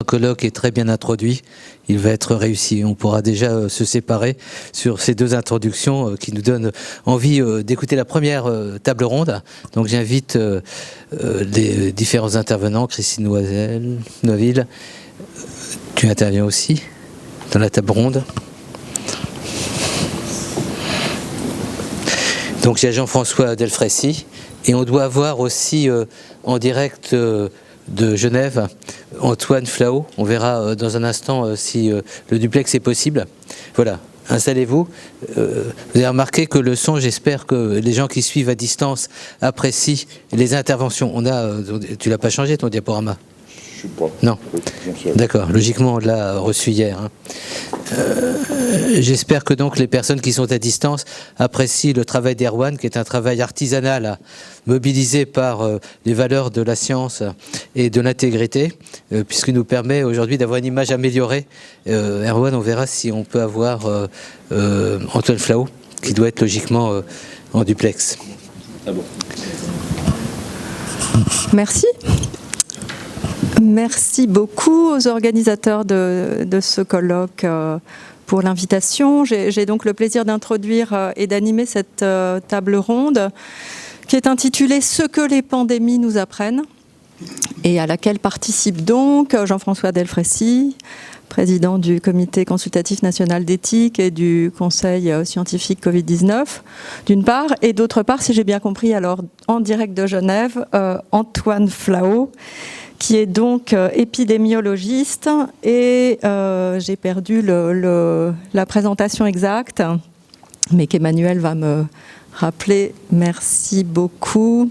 colloque est très bien introduit, il va être réussi. On pourra déjà se séparer sur ces deux introductions qui nous donnent envie d'écouter la première table ronde. Donc j'invite les différents intervenants. Christine Noiselle-Noville, tu interviens aussi dans la table ronde. Donc il y a Jean-François Delfraissy et on doit avoir aussi en direct de Genève, Antoine Flao. On verra dans un instant si le duplex est possible. Voilà, installez-vous. Vous avez remarqué que le son, j'espère que les gens qui suivent à distance apprécient les interventions. Tu l'as pas changé ton diaporama? Je sais pas. Non. D'accord, logiquement on l'a reçu hier. J'espère que donc les personnes qui sont à distance apprécient le travail d'Erwan, qui est un travail artisanal mobilisé par les valeurs de la science et de l'intégrité, puisqu'il nous permet aujourd'hui d'avoir une image améliorée. Erwan, on verra si on peut avoir Antoine Flao, qui doit être logiquement en duplex. Ah bon. Merci. Merci beaucoup aux organisateurs de ce colloque pour l'invitation. J'ai donc le plaisir d'introduire et d'animer cette table ronde qui est intitulée « Ce que les pandémies nous apprennent » et à laquelle participe donc Jean-François Delfraissy, président du Comité consultatif national d'éthique et du Conseil scientifique Covid-19, d'une part, et d'autre part, si j'ai bien compris, alors en direct de Genève, Antoine Flao, qui est donc épidémiologiste, et j'ai perdu la présentation exacte, mais qu'Emmanuel va me rappeler. Merci beaucoup.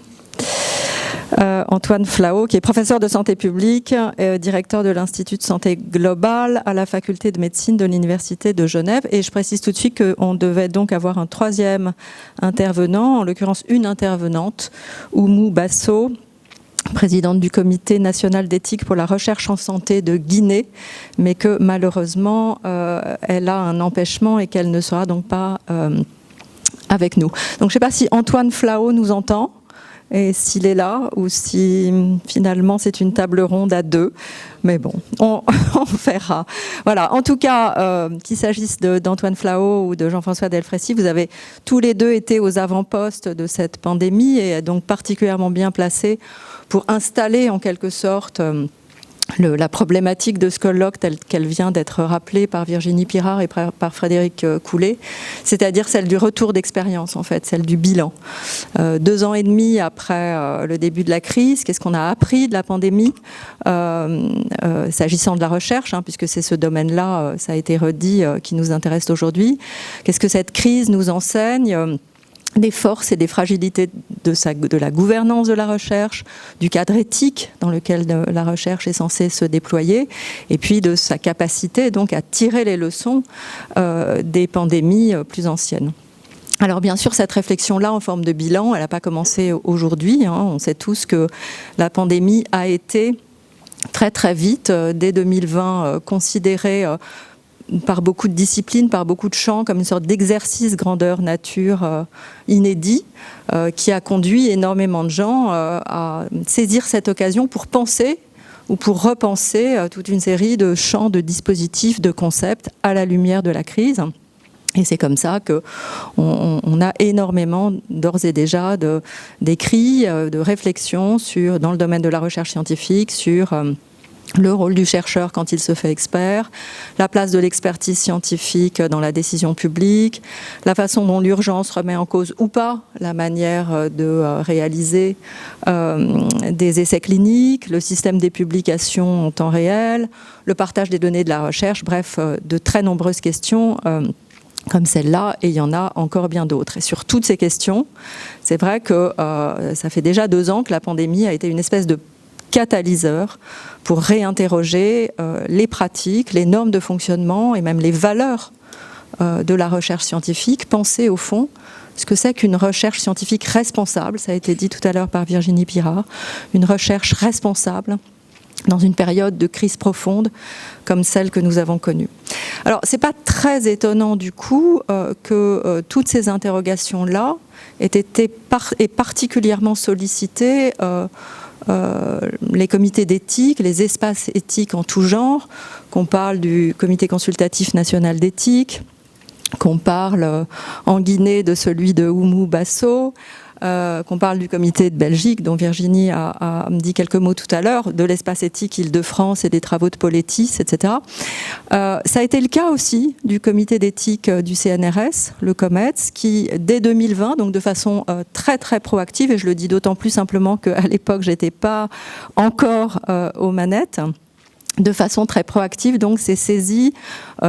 Antoine Flao, qui est professeur de santé publique, directeur de l'Institut de santé globale à la faculté de médecine de l'Université de Genève. Et je précise tout de suite qu'on devait donc avoir un troisième intervenant, en l'occurrence une intervenante, Oumou Basso, présidente du Comité national d'éthique pour la recherche en santé de Guinée, mais que malheureusement, elle a un empêchement et qu'elle ne sera donc pas avec nous. Donc je ne sais pas si Antoine Flao nous entend, et s'il est là, ou si finalement c'est une table ronde à deux. Mais bon, on verra. Voilà. En tout cas, qu'il s'agisse d'Antoine Flao ou de Jean-François Delfraissy, vous avez tous les deux été aux avant-postes de cette pandémie et donc particulièrement bien placés pour installer en quelque sorte la problématique de ce colloque telle qu'elle vient d'être rappelée par Virginie Pirard et par Frédéric Coulet, c'est-à-dire celle du retour d'expérience en fait, celle du bilan. 2 ans et demi après le début de la crise, qu'est-ce qu'on a appris de la pandémie s'agissant de la recherche, puisque c'est ce domaine-là, ça a été redit, qui nous intéresse aujourd'hui. Qu'est-ce que cette crise nous enseigne des forces et des fragilités de la gouvernance de la recherche, du cadre éthique dans lequel la recherche est censée se déployer, et puis de sa capacité donc à tirer les leçons des pandémies plus anciennes. Alors bien sûr, cette réflexion-là en forme de bilan, elle n'a pas commencé aujourd'hui. On sait tous que la pandémie a été très très vite, dès 2020, considérée par beaucoup de disciplines, par beaucoup de champs, comme une sorte d'exercice grandeur nature inédit, qui a conduit énormément de gens à saisir cette occasion pour penser ou pour repenser toute une série de champs, de dispositifs, de concepts à la lumière de la crise. Et c'est comme ça qu'on a énormément, d'ores et déjà, d'écrits, de réflexions dans le domaine de la recherche scientifique, sur le rôle du chercheur quand il se fait expert, la place de l'expertise scientifique dans la décision publique, la façon dont l'urgence remet en cause ou pas la manière de réaliser des essais cliniques, le système des publications en temps réel, le partage des données de la recherche, bref, de très nombreuses questions comme celle-là, et il y en a encore bien d'autres. Et sur toutes ces questions, c'est vrai que ça fait déjà 2 ans que la pandémie a été une espèce de catalyseur pour réinterroger les pratiques, les normes de fonctionnement et même les valeurs de la recherche scientifique, penser au fond ce que c'est qu'une recherche scientifique responsable, ça a été dit tout à l'heure par Virginie Pirard, une recherche responsable dans une période de crise profonde comme celle que nous avons connue. Alors, c'est pas très étonnant du coup que toutes ces interrogations-là aient été particulièrement sollicitées les comités d'éthique, les espaces éthiques en tout genre, qu'on parle du comité consultatif national d'éthique, qu'on parle en Guinée de celui de Oumou Basso, qu'on parle du comité de Belgique, dont Virginie a dit quelques mots tout à l'heure, de l'espace éthique Île-de-France et des travaux de Poletis, etc. Ça a été le cas aussi du comité d'éthique du CNRS, le COMETS, qui, dès 2020, donc de façon très très proactive, et je le dis d'autant plus simplement qu'à l'époque, j'étais pas encore aux manettes, de façon très proactive, donc s'est saisi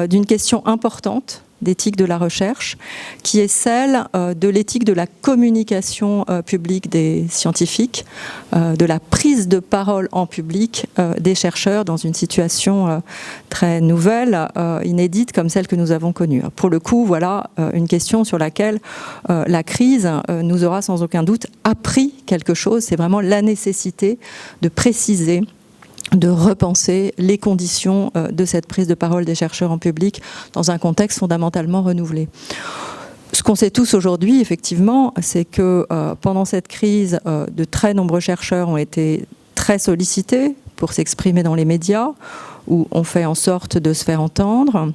d'une question importante d'éthique de la recherche, qui est celle de l'éthique de la communication publique des scientifiques, de la prise de parole en public des chercheurs dans une situation très nouvelle, inédite comme celle que nous avons connue. Pour le coup, voilà une question sur laquelle la crise nous aura sans aucun doute appris quelque chose. C'est vraiment la nécessité de préciser, de repenser les conditions de cette prise de parole des chercheurs en public dans un contexte fondamentalement renouvelé. Ce qu'on sait tous aujourd'hui, effectivement, c'est que pendant cette crise, de très nombreux chercheurs ont été très sollicités pour s'exprimer dans les médias, où on fait en sorte de se faire entendre,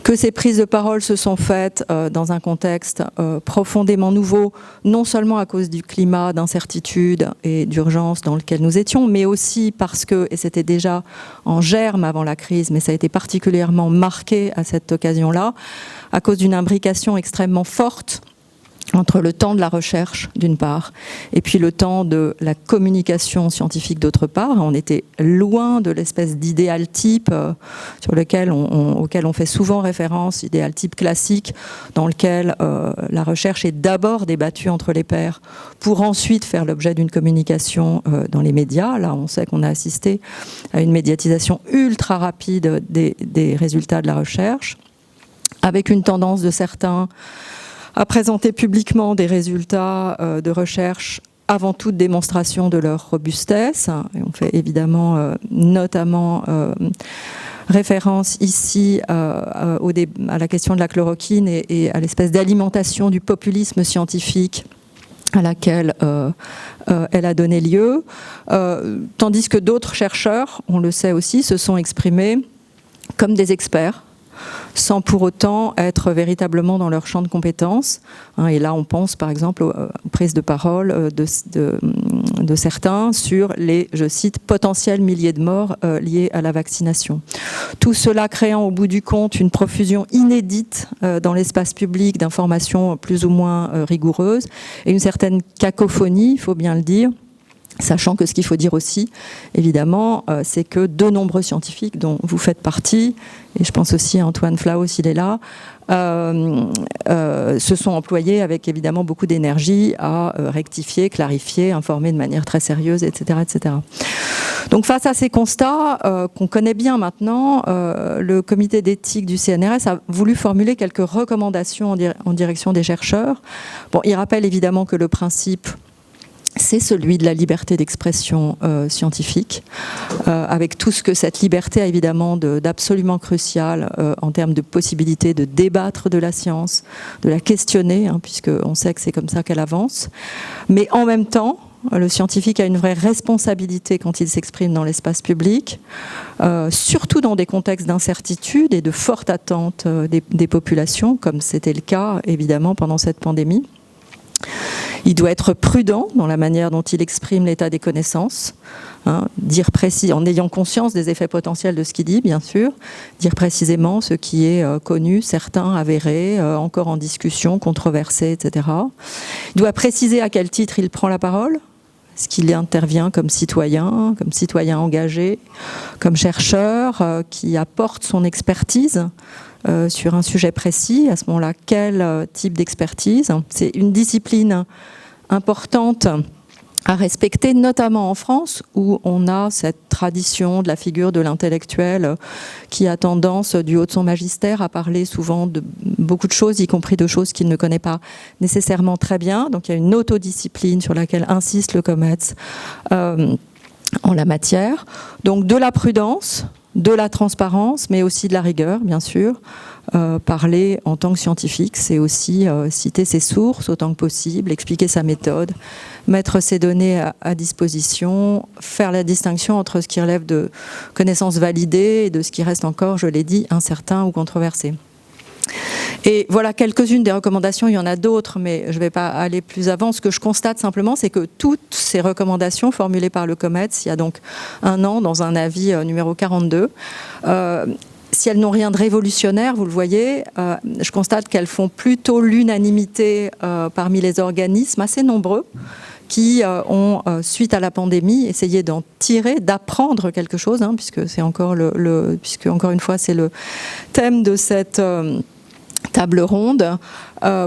que ces prises de parole se sont faites dans un contexte profondément nouveau, non seulement à cause du climat d'incertitude et d'urgence dans lequel nous étions, mais aussi parce que, et c'était déjà en germe avant la crise, mais ça a été particulièrement marqué à cette occasion-là, à cause d'une imbrication extrêmement forte entre le temps de la recherche, d'une part, et puis le temps de la communication scientifique, d'autre part. On était loin de l'espèce d'idéal type auquel on fait souvent référence, idéal type classique, dans lequel la recherche est d'abord débattue entre les pairs, pour ensuite faire l'objet d'une communication dans les médias. Là, on sait qu'on a assisté à une médiatisation ultra rapide des résultats de la recherche, avec une tendance de certains à présenter publiquement des résultats de recherche avant toute démonstration de leur robustesse. Et on fait évidemment notamment référence ici à la question de la chloroquine et à l'espèce d'alimentation du populisme scientifique à laquelle elle a donné lieu, tandis que d'autres chercheurs, on le sait aussi, se sont exprimés comme des experts, sans pour autant être véritablement dans leur champ de compétences. Et là, on pense par exemple aux prises de parole de certains sur les, je cite, potentiels milliers de morts liés à la vaccination. Tout cela créant au bout du compte une profusion inédite dans l'espace public d'informations plus ou moins rigoureuses et une certaine cacophonie, il faut bien le dire. Sachant que ce qu'il faut dire aussi, évidemment, c'est que de nombreux scientifiques, dont vous faites partie, et je pense aussi à Antoine Flahault s'il est là, se sont employés avec évidemment beaucoup d'énergie à rectifier, clarifier, informer de manière très sérieuse, etc. etc. Donc face à ces constats qu'on connaît bien maintenant, le comité d'éthique du CNRS a voulu formuler quelques recommandations en direction des chercheurs. Bon, il rappelle évidemment que le principe, c'est celui de la liberté d'expression scientifique, avec tout ce que cette liberté a évidemment d'absolument crucial en termes de possibilité de débattre de la science, de la questionner, puisqu'on sait que c'est comme ça qu'elle avance. Mais en même temps, le scientifique a une vraie responsabilité quand il s'exprime dans l'espace public, surtout dans des contextes d'incertitude et de forte attente des populations, comme c'était le cas évidemment pendant cette pandémie. Il doit être prudent dans la manière dont il exprime l'état des connaissances, dire précis, en ayant conscience des effets potentiels de ce qu'il dit, bien sûr, dire précisément ce qui est connu, certain, avéré, encore en discussion, controversé, etc. Il doit préciser à quel titre il prend la parole, est-ce qu'il intervient comme citoyen engagé, comme chercheur, qui apporte son expertise sur un sujet précis. À ce moment-là, quel type d'expertise? C'est une discipline importante à respecter, notamment en France, où on a cette tradition de la figure de l'intellectuel qui a tendance, du haut de son magistère, à parler souvent de beaucoup de choses, y compris de choses qu'il ne connaît pas nécessairement très bien. Donc il y a une autodiscipline sur laquelle insiste le COMETS en la matière. Donc de la prudence, de la transparence, mais aussi de la rigueur, bien sûr, parler en tant que scientifique, c'est aussi citer ses sources autant que possible, expliquer sa méthode, mettre ses données à disposition, faire la distinction entre ce qui relève de connaissances validées et de ce qui reste encore, je l'ai dit, incertain ou controversé. Et voilà quelques-unes des recommandations, il y en a d'autres, mais je ne vais pas aller plus avant. Ce que je constate simplement, c'est que toutes ces recommandations formulées par le COMETS, il y a donc un an, dans un avis numéro 42, si elles n'ont rien de révolutionnaire, vous le voyez, je constate qu'elles font plutôt l'unanimité parmi les organismes assez nombreux qui ont, suite à la pandémie, essayé d'en tirer, d'apprendre quelque chose, hein, puisque c'est encore puisque encore une fois c'est le thème de cette table ronde,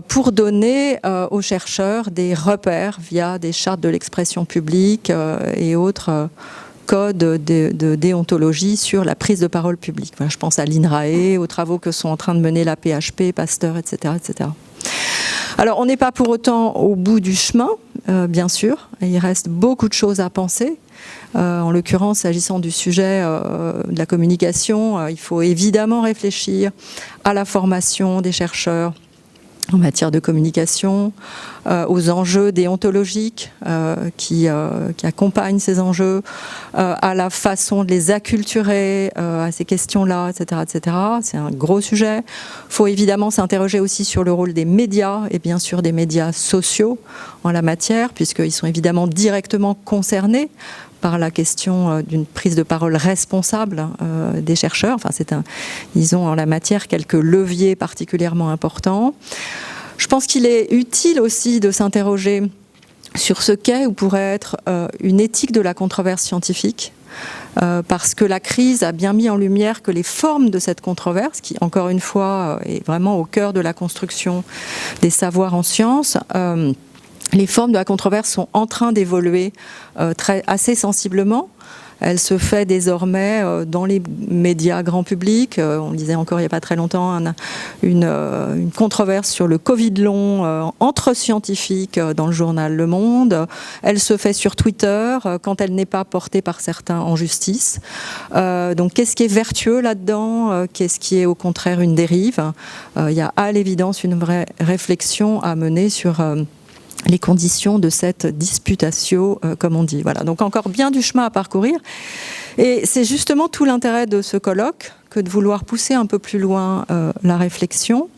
pour donner aux chercheurs des repères via des chartes de l'expression publique et autres codes de déontologie sur la prise de parole publique. Voilà, je pense à l'INRAE, aux travaux que sont en train de mener la PHP, Pasteur, etc., etc. Alors, on n'est pas pour autant au bout du chemin, bien sûr. Il reste beaucoup de choses à penser. En l'occurrence, s'agissant du sujet de la communication, il faut évidemment réfléchir à la formation des chercheurs en matière de communication, aux enjeux déontologiques qui accompagnent ces enjeux, à la façon de les acculturer à ces questions-là, etc., etc. C'est un gros sujet. Il faut évidemment s'interroger aussi sur le rôle des médias, et bien sûr des médias sociaux en la matière, puisqu'ils sont évidemment directement concernés par la question d'une prise de parole responsable des chercheurs. Enfin, ils ont en la matière quelques leviers particulièrement importants. Je pense qu'il est utile aussi de s'interroger sur ce qu'est ou pourrait être une éthique de la controverse scientifique, parce que la crise a bien mis en lumière que les formes de cette controverse, qui encore une fois est vraiment au cœur de la construction des savoirs en sciences, les formes de la controverse sont en train d'évoluer assez sensiblement. Elle se fait désormais dans les médias grand public. On disait encore il n'y a pas très longtemps une controverse sur le Covid long entre scientifiques dans le journal Le Monde. Elle se fait sur Twitter quand elle n'est pas portée par certains en justice. Donc qu'est-ce qui est vertueux là-dedans? Qu'est-ce qui est au contraire une dérive? Il y a à l'évidence une vraie réflexion à mener sur les conditions de cette disputatio, comme on dit. Voilà. Donc encore bien du chemin à parcourir. Et c'est justement tout l'intérêt de ce colloque que de vouloir pousser un peu plus loin la réflexion.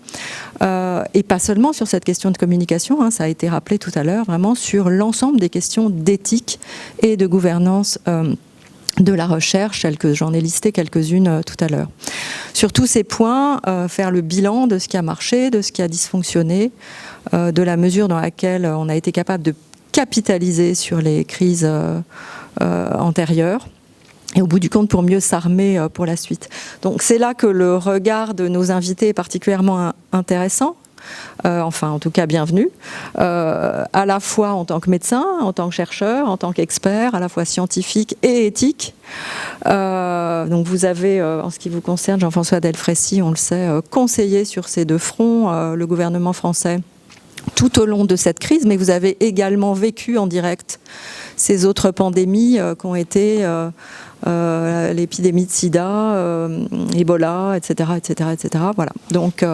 Et pas seulement sur cette question de communication, hein, ça a été rappelé tout à l'heure, vraiment sur l'ensemble des questions d'éthique et de gouvernance de la recherche, telles que j'en ai listé quelques-unes tout à l'heure. Sur tous ces points, faire le bilan de ce qui a marché, de ce qui a dysfonctionné, de la mesure dans laquelle on a été capable de capitaliser sur les crises antérieures, et au bout du compte pour mieux s'armer pour la suite. Donc c'est là que le regard de nos invités est particulièrement intéressant. Enfin, en tout cas, bienvenue, à la fois en tant que médecin, en tant que chercheur, en tant qu'expert, à la fois scientifique et éthique. Donc vous avez, en ce qui vous concerne, Jean-François Delfraissy, on le sait, conseillé sur ces deux fronts le gouvernement français tout au long de cette crise, mais vous avez également vécu en direct ces autres pandémies qui ont été l'épidémie de sida, Ebola, etc., etc., etc. Voilà. Donc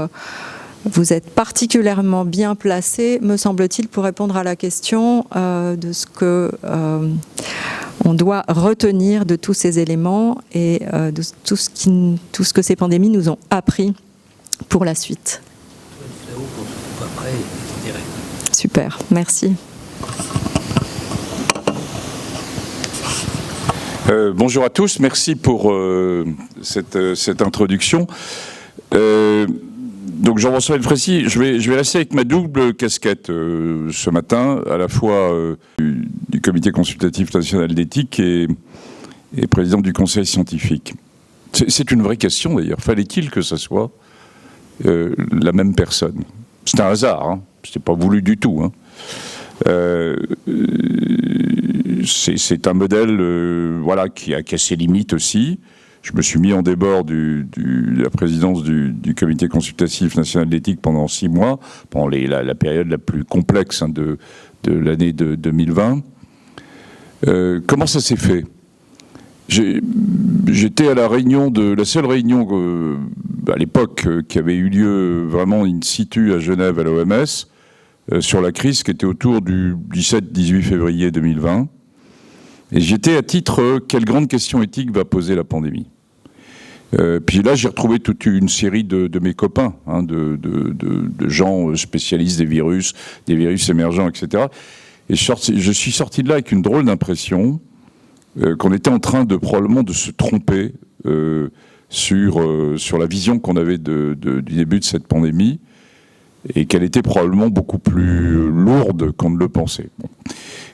vous êtes particulièrement bien placé, me semble-t-il, pour répondre à la question de ce que on doit retenir de tous ces éléments et de tout ce que ces pandémies nous ont appris pour la suite. Super, merci. Bonjour à tous, merci pour cette introduction. Donc Jean-François Delfraissy, je vais rester avec ma double casquette ce matin, à la fois du Comité consultatif national d'éthique et président du Conseil scientifique. C'est une vraie question d'ailleurs. Fallait-il que ce soit la même personne? C'est un hasard, hein. C'était pas voulu du tout. Hein. C'est un modèle voilà, qui a ses limites aussi. Je me suis mis en débord de la présidence du Comité consultatif national d'éthique pendant 6 mois, pendant la période la plus complexe hein, de l'année 2020. Comment ça s'est fait? J'étais à la seule réunion à l'époque, qui avait eu lieu vraiment in situ à Genève, à l'OMS, sur la crise qui était autour du 17-18 février 2020. Et j'étais à titre, quelle grande question éthique va poser la pandémie ? Puis là, j'ai retrouvé toute une série de mes copains, hein, de gens spécialistes des virus émergents, etc. Et je suis sorti de là avec une drôle d'impression qu'on était en train probablement de se tromper sur la vision qu'on avait du début de cette pandémie, et qu'elle était probablement beaucoup plus lourde qu'on ne le pensait. Bon.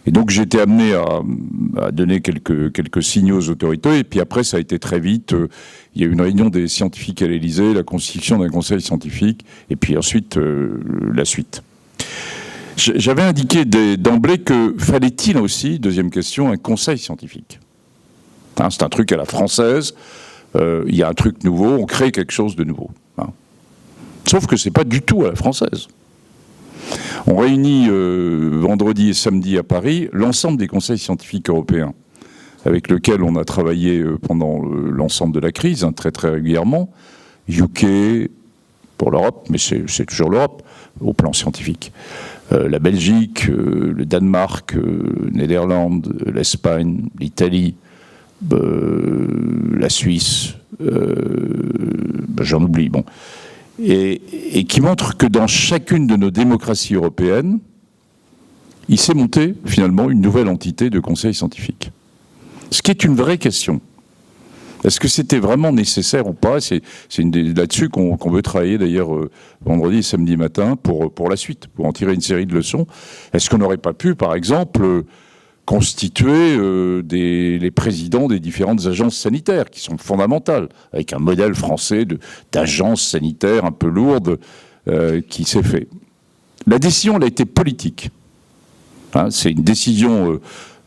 Et donc j'ai été amené à donner quelques signaux aux autorités, et puis après ça a été très vite. Il y a eu une réunion des scientifiques à l'Élysée, la constitution d'un conseil scientifique, et puis ensuite la suite. J'avais indiqué d'emblée que fallait-il aussi, deuxième question, un conseil scientifique. Hein, c'est un truc à la française, il y a un truc nouveau, on crée quelque chose de nouveau. Hein. Sauf que c'est pas du tout à la française. On réunit vendredi et samedi à Paris l'ensemble des conseils scientifiques européens avec lesquels on a travaillé pendant l'ensemble de la crise, hein, très très régulièrement. UK pour l'Europe, mais c'est toujours l'Europe au plan scientifique. La Belgique, le Danemark, Néderlande, l'Espagne, l'Italie, la Suisse, j'en oublie, bon. Et qui montre que dans chacune de nos démocraties européennes, il s'est monté finalement une nouvelle entité de conseil scientifique. Ce qui est une vraie question. Est-ce que c'était vraiment nécessaire ou pas ? C'est là-dessus qu'on veut travailler d'ailleurs vendredi et samedi matin pour la suite, pour en tirer une série de leçons. Est-ce qu'on n'aurait pas pu, par exemple, constituer les présidents des différentes agences sanitaires qui sont fondamentales, avec un modèle français d'agence sanitaire un peu lourde qui s'est fait. La décision, elle a été politique. Hein, c'est une décision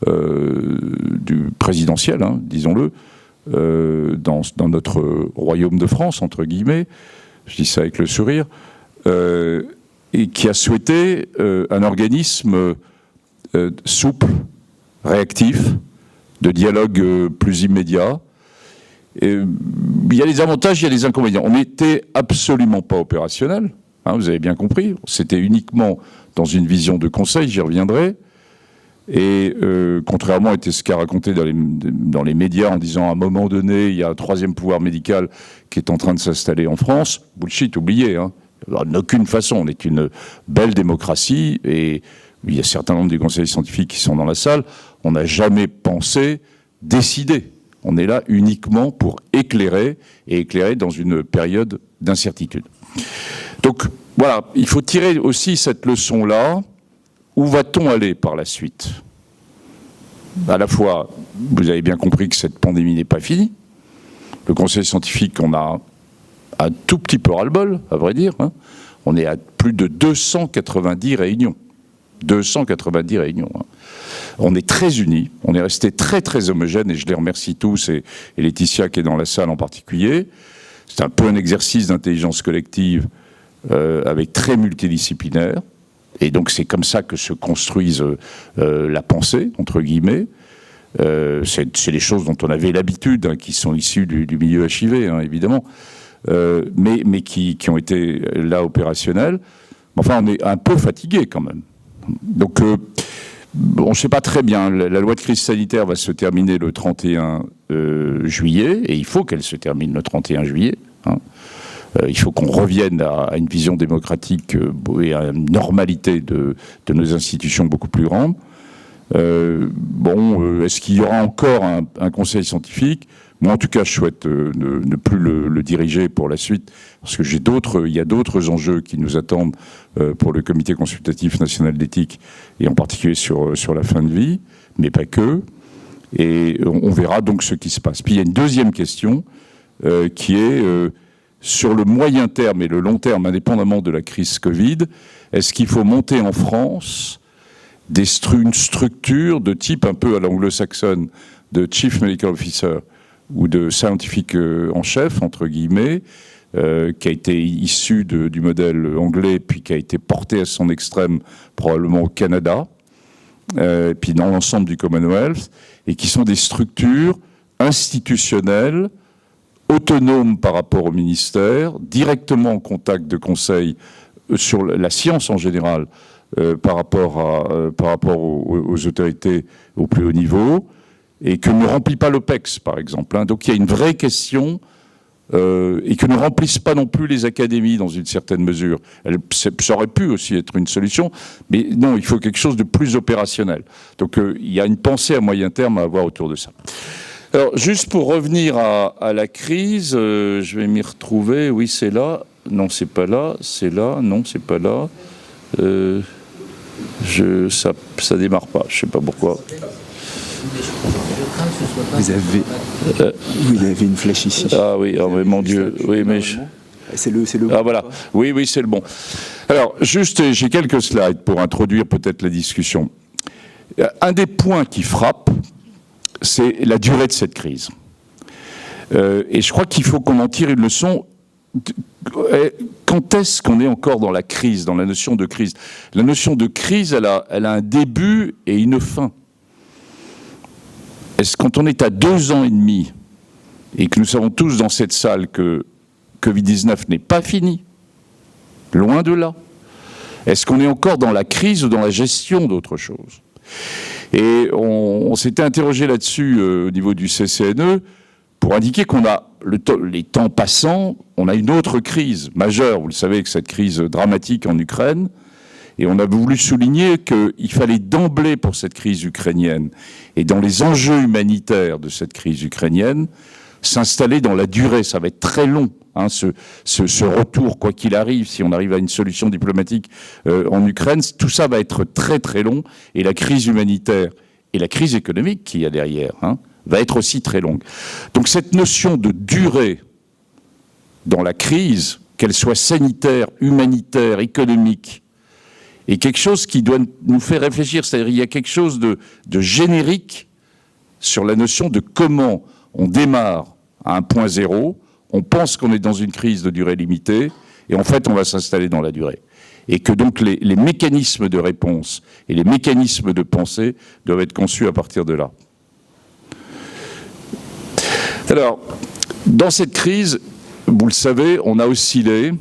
du présidentiel, hein, disons-le, dans notre royaume de France, entre guillemets, je dis ça avec le sourire, et qui a souhaité un organisme souple, réactif, de dialogue plus immédiat. Et il y a les avantages, il y a les inconvénients. On n'était absolument pas opérationnel, hein, vous avez bien compris. C'était uniquement dans une vision de conseil, j'y reviendrai. Et contrairement à ce qu'a raconté dans les médias en disant à un moment donné, il y a un troisième pouvoir médical qui est en train de s'installer en France, bullshit, oubliez. Hein. D'aucune façon, on est une belle démocratie et il y a un certain nombre des conseillers scientifiques qui sont dans la salle. On n'a jamais pensé décider. On est là uniquement pour éclairer, et éclairer dans une période d'incertitude. Donc voilà, il faut tirer aussi cette leçon-là. Où va-t-on aller par la suite ? À la fois, vous avez bien compris que cette pandémie n'est pas finie. Le conseil scientifique, on a un tout petit peu ras-le-bol, à vrai dire. Hein. On est à plus de 290 réunions. 290 réunions. Hein. On est très unis, on est resté très très homogène, et je les remercie tous, et Laetitia qui est dans la salle en particulier. C'est un peu un exercice d'intelligence collective avec très multidisciplinaire. Et donc c'est comme ça que se construise la pensée, entre guillemets. C'est des choses dont on avait l'habitude, hein, qui sont issues du milieu HIV, hein, évidemment, mais qui ont été là opérationnelles. Enfin, on est un peu fatigué quand même. Donc, on ne sait pas très bien. La loi de crise sanitaire va se terminer le 31 juillet, et il faut qu'elle se termine le 31 juillet. Hein. Il faut qu'on revienne à une vision démocratique et à une normalité de nos institutions beaucoup plus grande. Est-ce qu'il y aura encore un conseil scientifique ? Moi, en tout cas, je souhaite ne plus le diriger pour la suite, parce que il y a d'autres enjeux qui nous attendent pour le Comité consultatif national d'éthique, et en particulier sur la fin de vie, mais pas que. Et on verra donc ce qui se passe. Puis il y a une deuxième question qui est... sur le moyen terme et le long terme, indépendamment de la crise Covid, est-ce qu'il faut monter en France une structure de type un peu à l'anglo-saxonne de Chief Medical Officer ou de scientifique en chef, entre guillemets, qui a été issu du modèle anglais, puis qui a été porté à son extrême probablement au Canada, puis dans l'ensemble du Commonwealth, et qui sont des structures institutionnelles autonome par rapport au ministère, directement en contact de conseil sur la science en général, par rapport aux autorités au plus haut niveau, et que ne remplit pas l'OPEX, par exemple. Donc il y a une vraie question, et que ne remplissent pas non plus les académies dans une certaine mesure. Ça aurait pu aussi être une solution, mais non, il faut quelque chose de plus opérationnel. Donc il y a une pensée à moyen terme à avoir autour de ça. Alors, juste pour revenir à la crise, je vais m'y retrouver. Oui, c'est là. Non, c'est pas là. C'est là. Non, c'est pas là. Ça démarre pas. Je sais pas pourquoi. Vous avez une flèche ici. Ah oui, oh, mais mon Dieu. Oui, mais c'est le bon. Ah voilà. Oui, c'est le bon. Alors, juste, j'ai quelques slides pour introduire peut-être la discussion. Un des points qui frappe, c'est la durée de cette crise. Et je crois qu'il faut qu'on en tire une leçon. Quand est-ce qu'on est encore dans la crise, dans la notion de crise? La notion de crise, elle a un début et une fin. Est-ce quand on est à 2 ans et demi, et que nous savons tous dans cette salle que Covid-19 n'est pas fini, loin de là, est-ce qu'on est encore dans la crise ou dans la gestion d'autre chose? Et on s'était interrogé là-dessus au niveau du CCNE pour indiquer qu'on a, les temps passant, on a une autre crise majeure, vous le savez, avec cette crise dramatique en Ukraine. Et on a voulu souligner qu'il fallait d'emblée pour cette crise ukrainienne et dans les enjeux humanitaires de cette crise ukrainienne, s'installer dans la durée. Ça va être très long, hein, ce retour, quoi qu'il arrive, si on arrive à une solution diplomatique en Ukraine, tout ça va être très très long. Et la crise humanitaire et la crise économique qu'il y a derrière, hein, va être aussi très longue. Donc cette notion de durée dans la crise, qu'elle soit sanitaire, humanitaire, économique, et quelque chose qui doit nous faire réfléchir, c'est-à-dire il y a quelque chose de générique sur la notion de comment on démarre à un point zéro, on pense qu'on est dans une crise de durée limitée, et en fait on va s'installer dans la durée. Et que donc les mécanismes de réponse et les mécanismes de pensée doivent être conçus à partir de là. Alors, dans cette crise, vous le savez, on a oscillé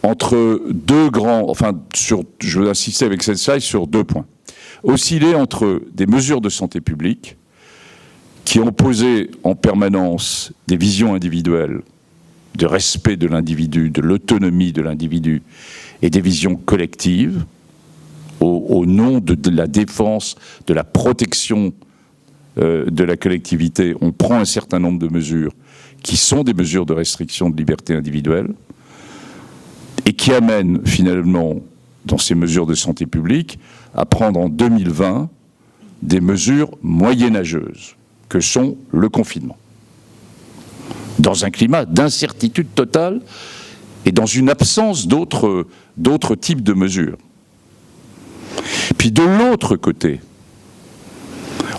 entre deux grands, je veux insister avec cette slide sur 2 points. Osciller entre des mesures de santé publique qui ont posé en permanence des visions individuelles de respect de l'individu, de l'autonomie de l'individu, et des visions collectives au nom de la défense, de la protection de la collectivité. On prend un certain nombre de mesures qui sont des mesures de restriction de liberté individuelle, et qui amène finalement, dans ces mesures de santé publique, à prendre en 2020 des mesures moyenâgeuses, que sont le confinement. Dans un climat d'incertitude totale et dans une absence d'autres types de mesures. Puis de l'autre côté,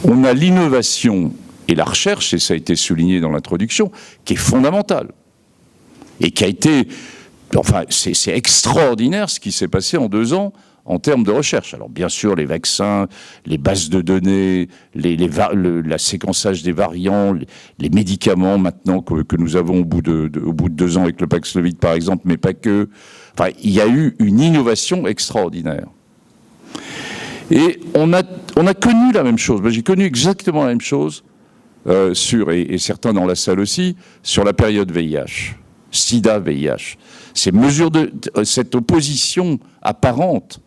on a l'innovation et la recherche, et ça a été souligné dans l'introduction, qui est fondamentale, et qui a été... Enfin, c'est extraordinaire ce qui s'est passé en 2 ans en termes de recherche. Alors bien sûr, les vaccins, les bases de données, la séquençage des variants, les médicaments maintenant que nous avons au bout de 2 ans avec le Paxlovid par exemple, mais pas que. Enfin, il y a eu une innovation extraordinaire. Et on a connu la même chose. J'ai connu exactement la même chose et certains dans la salle aussi, sur la période VIH. SIDA-VIH. Cette opposition apparente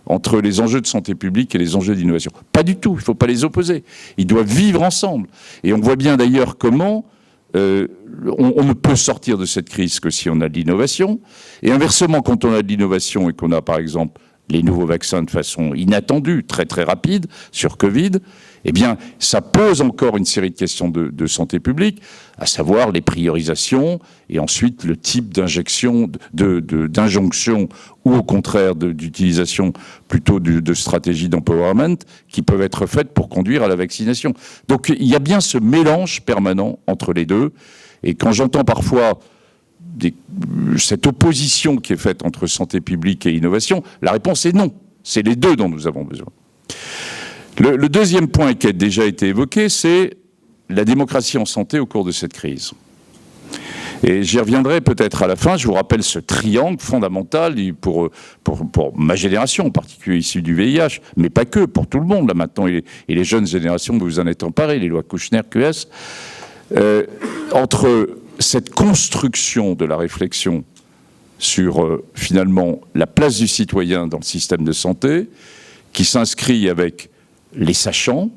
entre les enjeux de santé publique et les enjeux d'innovation. Pas du tout, il ne faut pas les opposer. Ils doivent vivre ensemble. Et on voit bien d'ailleurs comment on ne peut sortir de cette crise que si on a de l'innovation. Et inversement, quand on a de l'innovation et qu'on a par exemple les nouveaux vaccins de façon inattendue, très très rapide, sur Covid, eh bien, ça pose encore une série de questions de santé publique, à savoir les priorisations et ensuite le type d'injection, d'injonction ou au contraire d'utilisation plutôt de stratégies d'empowerment qui peuvent être faites pour conduire à la vaccination. Donc il y a bien ce mélange permanent entre les deux. Et quand j'entends parfois cette opposition qui est faite entre santé publique et innovation, la réponse est non. C'est les deux dont nous avons besoin. Le deuxième point qui a déjà été évoqué, c'est la démocratie en santé au cours de cette crise. Et j'y reviendrai peut-être à la fin. Je vous rappelle ce triangle fondamental pour ma génération, en particulier issue du VIH, mais pas que, pour tout le monde, là maintenant, et les jeunes générations, vous en êtes emparés, les lois Kouchner-QS, entre cette construction de la réflexion sur, finalement, la place du citoyen dans le système de santé, qui s'inscrit avec les sachants,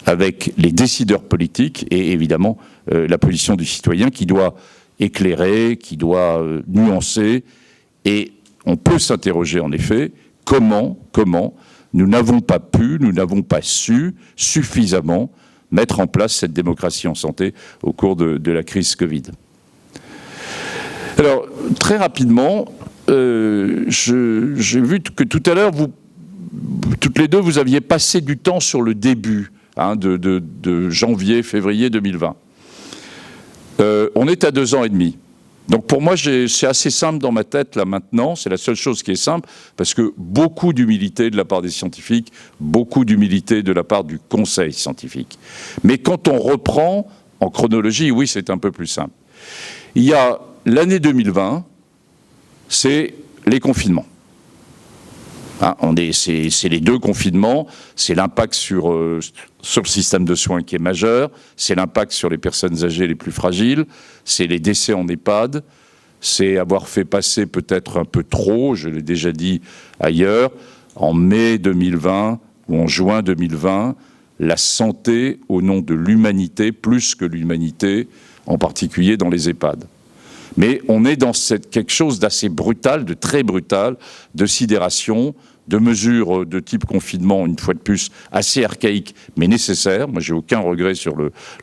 avec les décideurs politiques et évidemment la position du citoyen qui doit éclairer, qui doit nuancer. Et on peut s'interroger en effet comment nous n'avons pas pu, nous n'avons pas su suffisamment mettre en place cette démocratie en santé au cours de la crise Covid. Alors, très rapidement, j'ai vu que tout à l'heure, toutes les deux, vous aviez passé du temps sur le début de janvier, février 2020. On est à 2 ans et demi. Donc pour moi, c'est assez simple dans ma tête, là, maintenant. C'est la seule chose qui est simple, parce que beaucoup d'humilité de la part des scientifiques, beaucoup d'humilité de la part du conseil scientifique. Mais quand on reprend en chronologie, oui, c'est un peu plus simple. Il y a l'année 2020, c'est les confinements. C'est les 2 confinements, c'est l'impact sur le système de soins qui est majeur, c'est l'impact sur les personnes âgées les plus fragiles, c'est les décès en EHPAD, c'est avoir fait passer peut-être un peu trop, je l'ai déjà dit ailleurs, en mai 2020 ou en juin 2020, la santé au nom de l'humanité, plus que l'humanité, en particulier dans les EHPAD. Mais on est dans quelque chose d'assez brutal, de très brutal, de sidération, de mesures de type confinement, une fois de plus, assez archaïques, mais nécessaires. Moi, j'ai aucun regret sur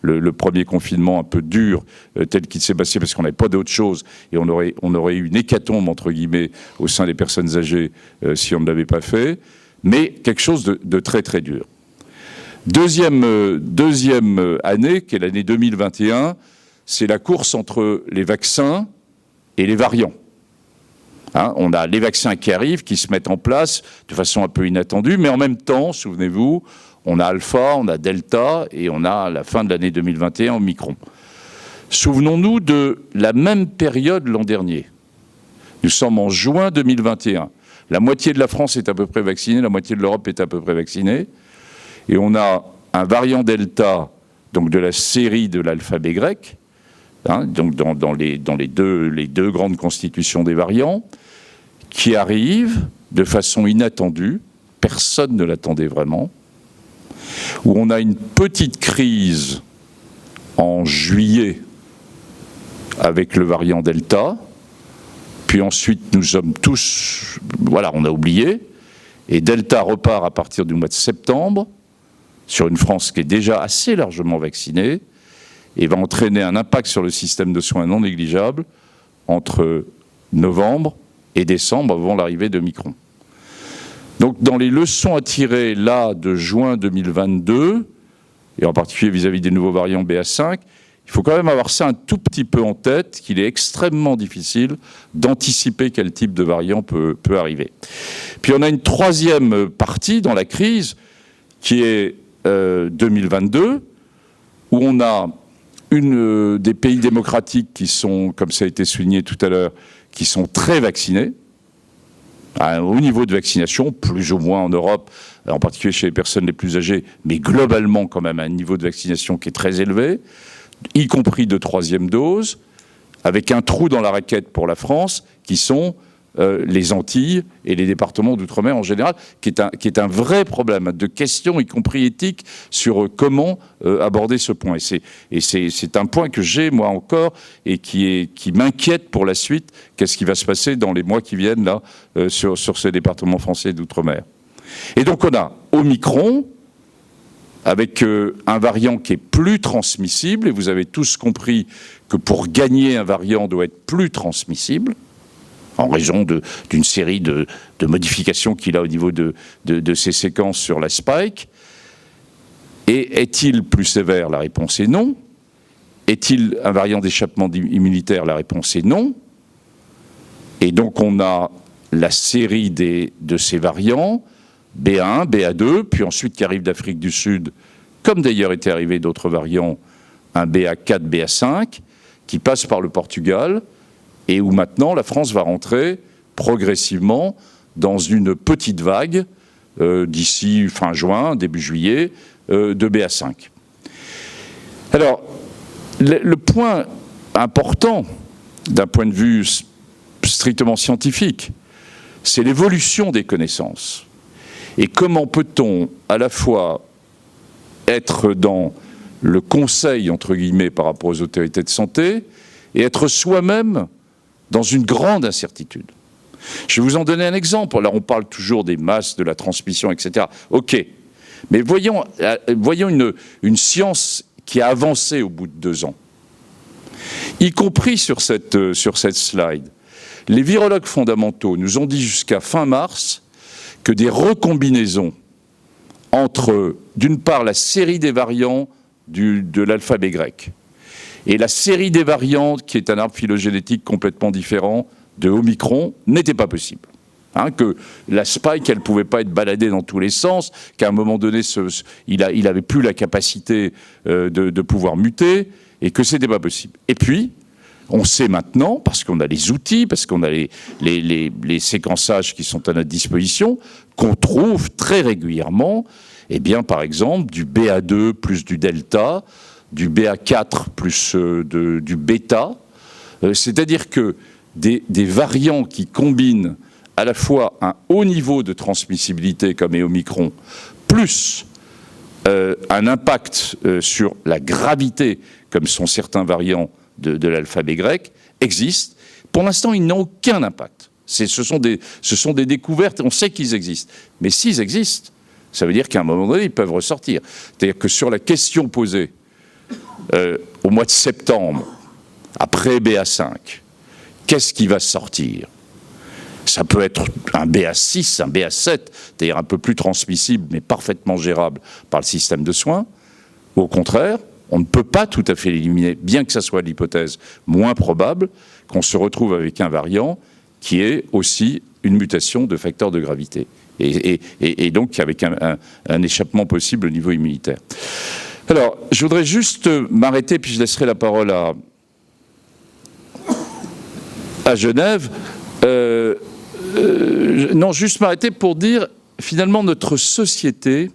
le premier confinement un peu dur, tel qu'il s'est passé, parce qu'on n'avait pas d'autre chose, et on aurait eu une hécatombe, entre guillemets, au sein des personnes âgées, si on ne l'avait pas fait, mais quelque chose de très, très dur. Deuxième année, qui est l'année 2021, c'est la course entre les vaccins et les variants. On a les vaccins qui arrivent, qui se mettent en place de façon un peu inattendue, mais en même temps, souvenez-vous, on a Alpha, on a Delta, et on a, à la fin de l'année 2021, Omicron. Souvenons-nous de la même période l'an dernier. Nous sommes en juin 2021. La moitié de la France est à peu près vaccinée, la moitié de l'Europe est à peu près vaccinée, et on a un variant Delta, donc de la série de l'alphabet grec, donc dans les deux grandes constitutions des variants, qui arrive de façon inattendue, personne ne l'attendait vraiment, où on a une petite crise en juillet avec le variant Delta, puis ensuite nous sommes tous, on a oublié, et Delta repart à partir du mois de septembre, sur une France qui est déjà assez largement vaccinée, et va entraîner un impact sur le système de soins non négligeable entre novembre et décembre, avant l'arrivée de Omicron. Donc dans les leçons à tirer là de juin 2022, et en particulier vis-à-vis des nouveaux variants BA5, il faut quand même avoir ça un tout petit peu en tête, qu'il est extrêmement difficile d'anticiper quel type de variant peut arriver. Puis on a une troisième partie dans la crise, qui est 2022, où on a des pays démocratiques qui sont, comme ça a été souligné tout à l'heure, qui sont très vaccinés, à un haut niveau de vaccination, plus ou moins en Europe, en particulier chez les personnes les plus âgées, mais globalement quand même à un niveau de vaccination qui est très élevé, y compris de 3e dose, avec un trou dans la raquette pour la France, qui sont les Antilles et les départements d'outre-mer en général, qui est un vrai problème de questions, y compris éthiques, sur comment aborder ce point. Et c'est un point que j'ai, moi encore, et qui m'inquiète pour la suite. Qu'est-ce qui va se passer dans les mois qui viennent, là, sur ces départements français d'outre-mer. Et donc on a Omicron, avec un variant qui est plus transmissible, et vous avez tous compris que pour gagner un variant doit être plus transmissible, en raison d'une série de modifications qu'il a au niveau de ses séquences sur la spike. Et est-il plus sévère? La réponse est non. Est-il un variant d'échappement immunitaire? La réponse est non. Et donc on a la série de ces variants, BA1, BA2, puis ensuite qui arrive d'Afrique du Sud, comme d'ailleurs était arrivé d'autres variants, un BA4, BA5, qui passe par le Portugal et où maintenant la France va rentrer progressivement dans une petite vague d'ici fin juin, début juillet, de BA5. Alors, le point important d'un point de vue strictement scientifique, c'est l'évolution des connaissances. Et comment peut-on à la fois être dans le conseil, entre guillemets, par rapport aux autorités de santé, et être soi-même dans une grande incertitude. Je vais vous en donner un exemple. Là, on parle toujours des masses, de la transmission, etc. OK. Mais voyons une science qui a avancé au bout de 2 ans. Y compris sur cette slide. Les virologues fondamentaux nous ont dit jusqu'à fin mars que des recombinaisons entre, d'une part, la série des variants de l'alphabet grec et la série des variants, qui est un arbre phylogénétique complètement différent, de Omicron, n'était pas possible. Que la spike, elle ne pouvait pas être baladée dans tous les sens, qu'à un moment donné, il n'avait plus la capacité de pouvoir muter, et que ce n'était pas possible. Et puis, on sait maintenant, parce qu'on a les outils, parce qu'on a les séquençages qui sont à notre disposition, qu'on trouve très régulièrement, eh bien, par exemple, du BA2 plus du delta, du BA4 plus du bêta, c'est-à-dire que des variants qui combinent à la fois un haut niveau de transmissibilité comme est Omicron, plus un impact sur la gravité, comme sont certains variants de l'alphabet grec, existent. Pour l'instant, ils n'ont aucun impact. Ce sont des découvertes, on sait qu'ils existent. Mais s'ils existent, ça veut dire qu'à un moment donné, ils peuvent ressortir. C'est-à-dire que sur la question posée au mois de septembre, après BA5, qu'est-ce qui va sortir ? Ça peut être un BA6, un BA7, c'est-à-dire un peu plus transmissible, mais parfaitement gérable par le système de soins. Ou au contraire, on ne peut pas tout à fait l'éliminer, bien que ça soit l'hypothèse moins probable, qu'on se retrouve avec un variant qui est aussi une mutation de facteur de gravité. Et donc avec un échappement possible au niveau immunitaire. Alors, je voudrais juste m'arrêter, puis je laisserai la parole à Genève. Non, juste m'arrêter pour dire, finalement, notre société,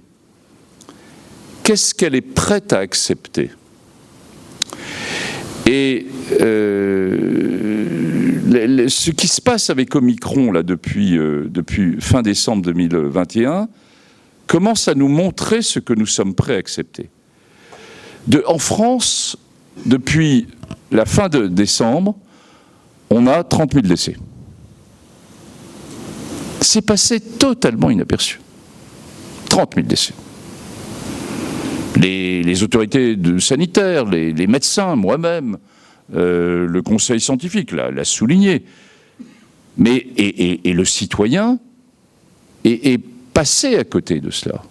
qu'est-ce qu'elle est prête à accepter ? Et ce qui se passe avec Omicron, là, depuis fin décembre 2021, commence à nous montrer ce que nous sommes prêts à accepter. En France, depuis la fin de décembre, on a 30 000 décès. C'est passé totalement inaperçu. 30 000 décès. Les autorités sanitaires, les médecins, moi-même, le conseil scientifique l'a souligné. Mais et le citoyen est passé à côté de cela.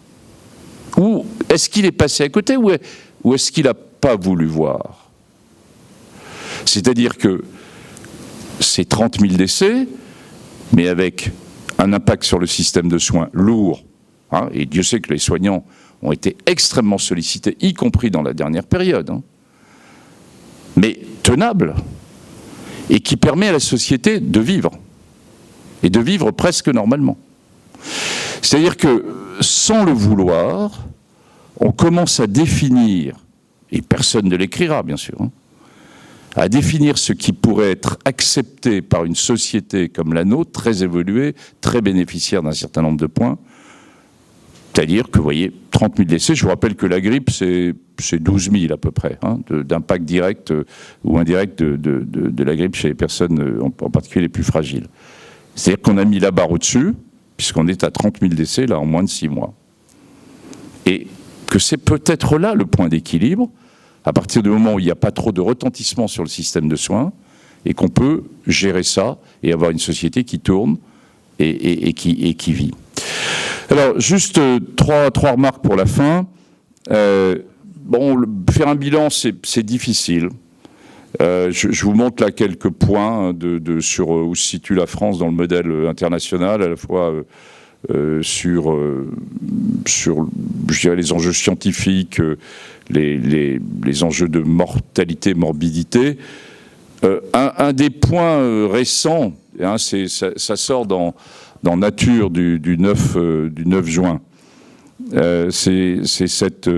Ou est-ce qu'il est passé à côté ou est-ce qu'il n'a pas voulu voir ? C'est-à-dire que c'est 30 000 décès, mais avec un impact sur le système de soins lourd. Et Dieu sait que les soignants ont été extrêmement sollicités, y compris dans la dernière période. Mais tenable, et qui permet à la société de vivre, et de vivre presque normalement. C'est-à-dire que, sans le vouloir, on commence à définir, et personne ne l'écrira bien sûr, à définir ce qui pourrait être accepté par une société comme la nôtre, très évoluée, très bénéficiaire d'un certain nombre de points. C'est-à-dire que, vous voyez, 30 000 décès, je vous rappelle que la grippe, c'est 12 000 à peu près, d'impact direct ou indirect de la grippe chez les personnes, en particulier les plus fragiles. C'est-à-dire qu'on a mis la barre au-dessus, puisqu'on est à 30 000 décès, là, en moins de 6 mois. Et que c'est peut-être là le point d'équilibre, à partir du moment où il n'y a pas trop de retentissement sur le système de soins, et qu'on peut gérer ça et avoir une société qui tourne et qui vit. Alors, juste trois remarques pour la fin. Faire un bilan, c'est difficile. Je vous montre là quelques points sur où se situe la France dans le modèle international, à la fois sur je dirais, les enjeux scientifiques, les enjeux de mortalité, morbidité. Un des points récents, hein, ça sort dans Nature du 9 juin, c'est cette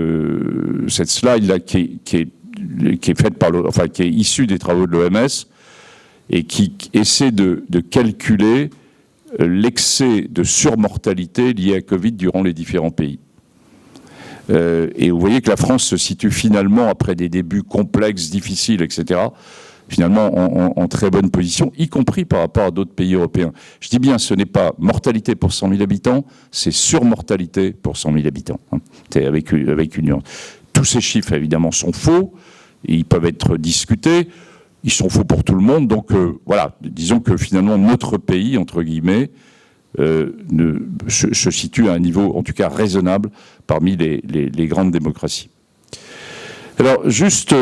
slide-là qui est faite qui est issue des travaux de l'OMS et qui essaie de calculer l'excès de surmortalité lié à Covid durant les différents pays. Et vous voyez que la France se situe finalement, après des débuts complexes, difficiles, etc., finalement en très bonne position, y compris par rapport à d'autres pays européens. Je dis bien, ce n'est pas mortalité pour 100 000 habitants, c'est surmortalité pour 100 000 habitants. Hein. C'est avec une nuance. Tous ces chiffres, évidemment, sont faux, ils peuvent être discutés, ils sont faux pour tout le monde, donc voilà, disons que finalement notre pays, entre guillemets, se situe à un niveau, en tout cas raisonnable, parmi les grandes démocraties. Alors, juste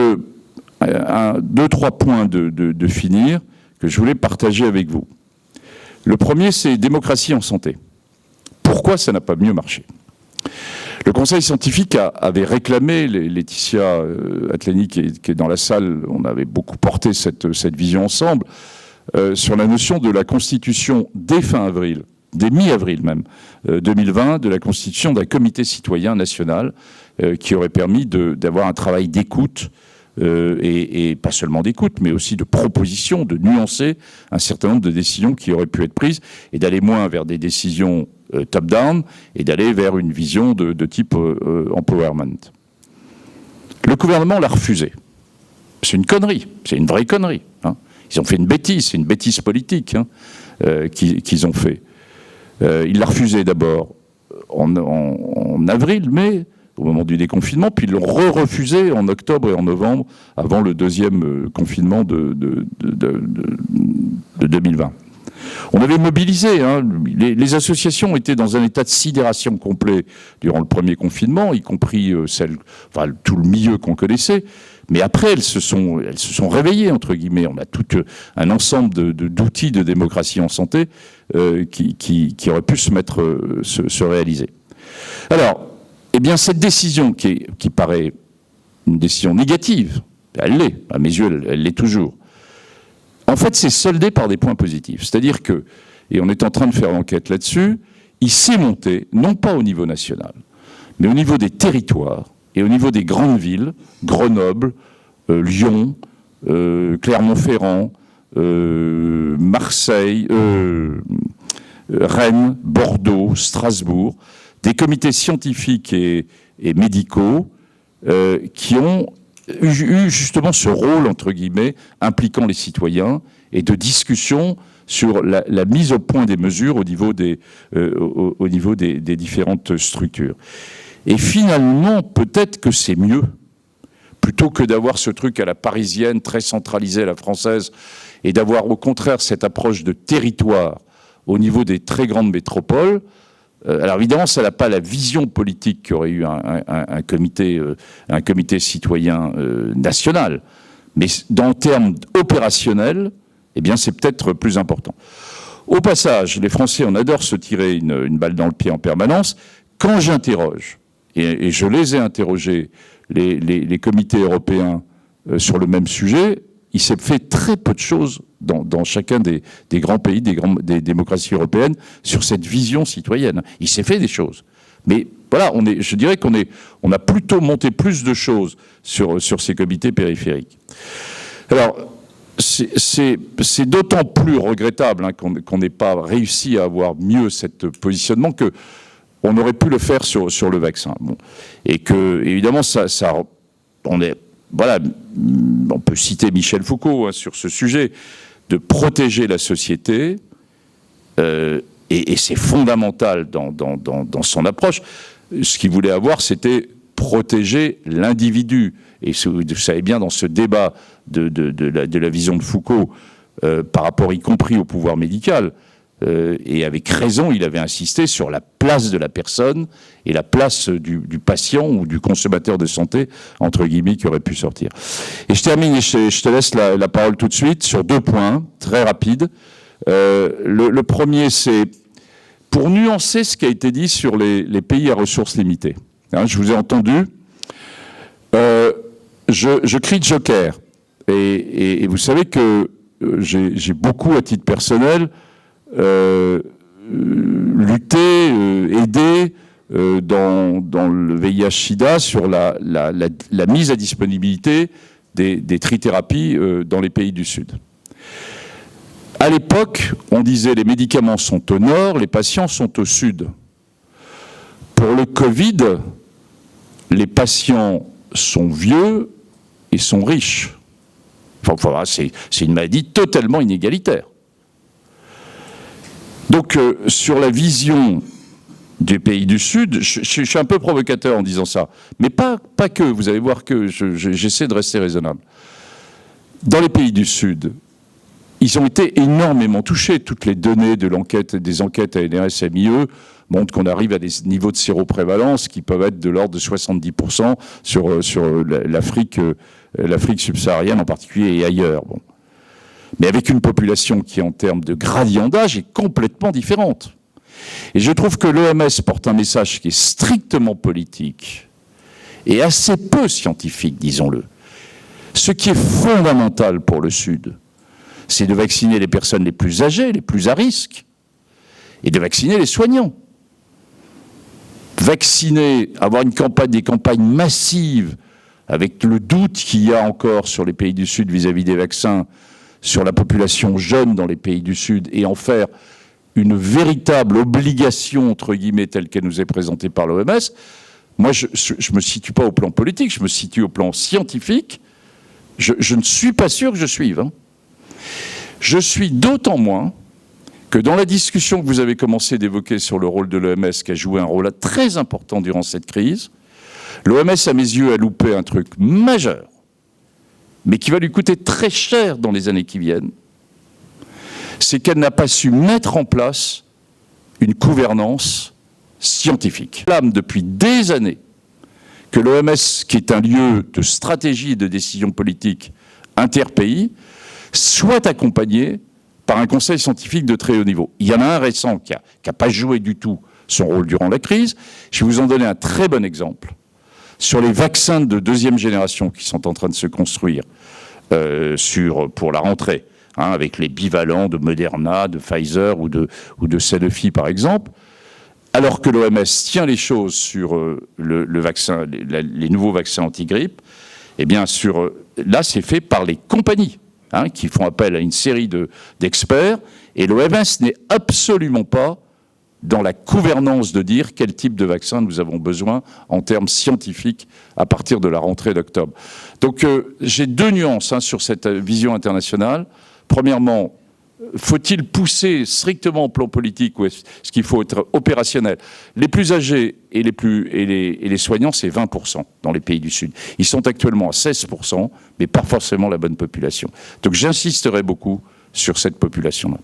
2-3 points de finir que je voulais partager avec vous. Le premier, c'est démocratie en santé. Pourquoi ça n'a pas mieux marché ? Le Conseil scientifique avait réclamé, Laetitia Atleni qui est dans la salle, on avait beaucoup porté cette vision ensemble, sur la notion de la constitution dès fin avril, dès mi-avril même, 2020, de la constitution d'un comité citoyen national qui aurait permis d'avoir un travail d'écoute, et pas seulement d'écoute, mais aussi de proposition, de nuancer un certain nombre de décisions qui auraient pu être prises et d'aller moins vers des décisions top-down et d'aller vers une vision de type empowerment. Le gouvernement l'a refusé. C'est une connerie, c'est une vraie connerie. Hein. Ils ont fait une bêtise, c'est une bêtise politique qu'ils ont fait. Il l'a refusé d'abord en avril, mai, au moment du déconfinement, puis ils l'ont refusé en octobre et en novembre, avant le deuxième confinement de 2020. On avait mobilisé, hein, les associations étaient dans un état de sidération complet durant le premier confinement, y compris tout le milieu qu'on connaissait, mais après elles se sont réveillées, entre guillemets. On a tout un ensemble d'outils de démocratie en santé qui auraient pu se réaliser. Alors, eh bien, cette décision qui paraît une décision négative, elle l'est, à mes yeux, elle l'est toujours. En fait, c'est soldé par des points positifs. C'est-à-dire que, et on est en train de faire l'enquête là-dessus, il s'est monté, non pas au niveau national, mais au niveau des territoires et au niveau des grandes villes, Grenoble, Lyon, Clermont-Ferrand, Marseille, Rennes, Bordeaux, Strasbourg, des comités scientifiques et médicaux qui ont eu justement ce rôle, entre guillemets, impliquant les citoyens et de discussion sur la mise au point des mesures au niveau des différentes structures. Et finalement, peut-être que c'est mieux, plutôt que d'avoir ce truc à la parisienne, très centralisé à la française, et d'avoir au contraire cette approche de territoire au niveau des très grandes métropoles. Alors évidemment, ça n'a pas la vision politique qu'aurait eu un comité citoyen national, mais en termes opérationnels, eh bien, c'est peut-être plus important. Au passage, les Français, on adore se tirer une balle dans le pied en permanence. Quand j'interroge, et je les ai interrogés, les comités européens sur le même sujet, il s'est fait très peu de choses dans chacun des grands pays, des démocraties européennes, sur cette vision citoyenne. Il s'est fait des choses. Mais voilà, je dirais qu'on a plutôt monté plus de choses sur ces comités périphériques. Alors, c'est d'autant plus regrettable qu'on n'ait pas réussi à avoir mieux ce positionnement qu'on aurait pu le faire sur le vaccin. Bon. Et que, évidemment, voilà, on peut citer Michel Foucault sur ce sujet, de protéger la société, et c'est fondamental dans son approche. Ce qu'il voulait avoir, c'était protéger l'individu. Et vous savez bien, dans ce débat de la vision de Foucault, par rapport y compris au pouvoir médical, et avec raison, il avait insisté sur la place de la personne et la place du patient ou du consommateur de santé, entre guillemets, qui aurait pu sortir. Et je termine, et je te laisse la parole tout de suite, sur 2 points, très rapides. Le premier, c'est pour nuancer ce qui a été dit sur les pays à ressources limitées. Hein, je vous ai entendu. Je crie Joker. Et vous savez que j'ai beaucoup, à titre personnel, lutté, aidé dans le VIH-Sida sur la mise à disponibilité des trithérapies dans les pays du Sud. À l'époque, on disait les médicaments sont au nord, les patients sont au sud. Pour le Covid, les patients sont vieux et sont riches. Enfin, c'est une maladie totalement inégalitaire. Donc, sur la vision des pays du Sud, je suis un peu provocateur en disant ça, mais pas que, vous allez voir que j'essaie de rester raisonnable. Dans les pays du Sud, ils ont été énormément touchés. Toutes les données de l'enquête, des enquêtes ANRS MIE montrent qu'on arrive à des niveaux de séroprévalence qui peuvent être de l'ordre de 70% sur l'Afrique subsaharienne en particulier et ailleurs. Bon. Mais avec une population qui, en termes de gradient d'âge, est complètement différente. Et je trouve que l'OMS porte un message qui est strictement politique et assez peu scientifique, disons-le. Ce qui est fondamental pour le Sud, c'est de vacciner les personnes les plus âgées, les plus à risque, et de vacciner les soignants. Vacciner, avoir des campagnes massives, avec le doute qu'il y a encore sur les pays du Sud vis-à-vis des vaccins, sur la population jeune dans les pays du Sud, et en faire une véritable obligation, entre guillemets, telle qu'elle nous est présentée par l'OMS, moi, je ne me situe pas au plan politique, je me situe au plan scientifique. Je ne suis pas sûr que je suive. Hein. Je suis d'autant moins que dans la discussion que vous avez commencé d'évoquer sur le rôle de l'OMS, qui a joué un rôle très important durant cette crise, l'OMS, à mes yeux, a loupé un truc majeur, mais qui va lui coûter très cher dans les années qui viennent, c'est qu'elle n'a pas su mettre en place une gouvernance scientifique. Je clame depuis des années que l'OMS, qui est un lieu de stratégie et de décision politique interpays, soit accompagné par un conseil scientifique de très haut niveau. Il y en a un récent qui n'a pas joué du tout son rôle durant la crise. Je vais vous en donner un très bon exemple. Sur les vaccins de deuxième génération qui sont en train de se construire pour la rentrée, hein, avec les bivalents de Moderna, de Pfizer ou de Sanofi par exemple, alors que l'OMS tient les choses sur le vaccin, les nouveaux vaccins anti-grippe, eh bien là c'est fait par les compagnies. Hein, qui font appel à une série d'experts, et l'OMS n'est absolument pas dans la gouvernance de dire quel type de vaccin nous avons besoin en termes scientifiques à partir de la rentrée d'octobre. Donc j'ai deux nuances sur cette vision internationale. Premièrement, faut-il pousser strictement au plan politique ou est-ce qu'il faut être opérationnel? Les plus âgés et les soignants, c'est 20% dans les pays du Sud. Ils sont actuellement à 16%, mais pas forcément la bonne population. Donc j'insisterai beaucoup sur cette population-là.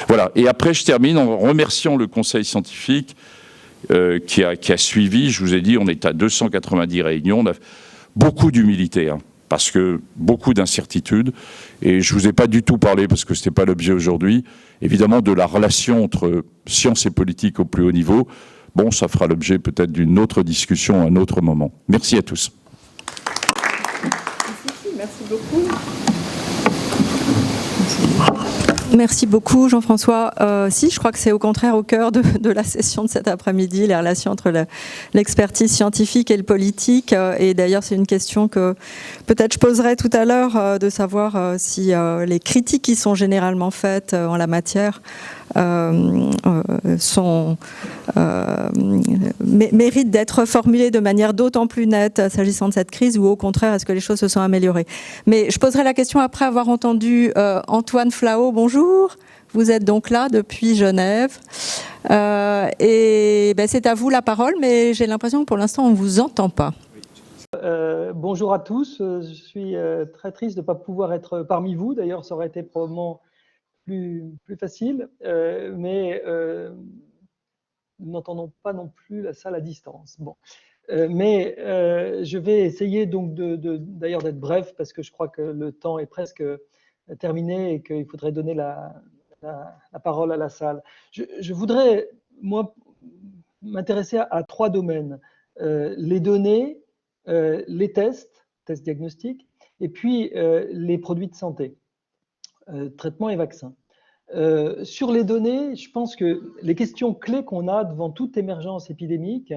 Voilà. Et après, je termine en remerciant le conseil scientifique qui a suivi. Je vous ai dit, on est à 290 réunions. On a beaucoup d'humilité, parce que beaucoup d'incertitudes. Et je ne vous ai pas du tout parlé, parce que ce n'était pas l'objet aujourd'hui, évidemment, de la relation entre science et politique au plus haut niveau. Bon, ça fera l'objet peut-être d'une autre discussion à un autre moment. Merci à tous. Merci beaucoup. Merci beaucoup, Jean-François. Si, je crois que c'est au contraire au cœur de la session de cet après-midi, les relations entre l'expertise scientifique et le politique. Et d'ailleurs, c'est une question que peut-être je poserai tout à l'heure, de savoir si les critiques qui sont généralement faites en la matière méritent d'être formulées de manière d'autant plus nette s'agissant de cette crise, ou au contraire, est-ce que les choses se sont améliorées? Mais je poserai la question après avoir entendu Antoine Flao. Bonjour, vous êtes donc là depuis Genève. Et c'est à vous la parole, mais j'ai l'impression que pour l'instant, on ne vous entend pas. Bonjour à tous, je suis très triste de ne pas pouvoir être parmi vous. D'ailleurs, ça aurait été probablement plus facile, mais nous n'entendons pas non plus la salle à distance. Bon. Mais je vais essayer donc d'ailleurs d'être bref, parce que je crois que le temps est presque terminé et qu'il faudrait donner la parole à la salle. Je voudrais, moi, m'intéresser à trois domaines. Les données, les tests diagnostiques, et puis les produits de santé, traitements et vaccins. Sur les données, je pense que les questions clés qu'on a devant toute émergence épidémique,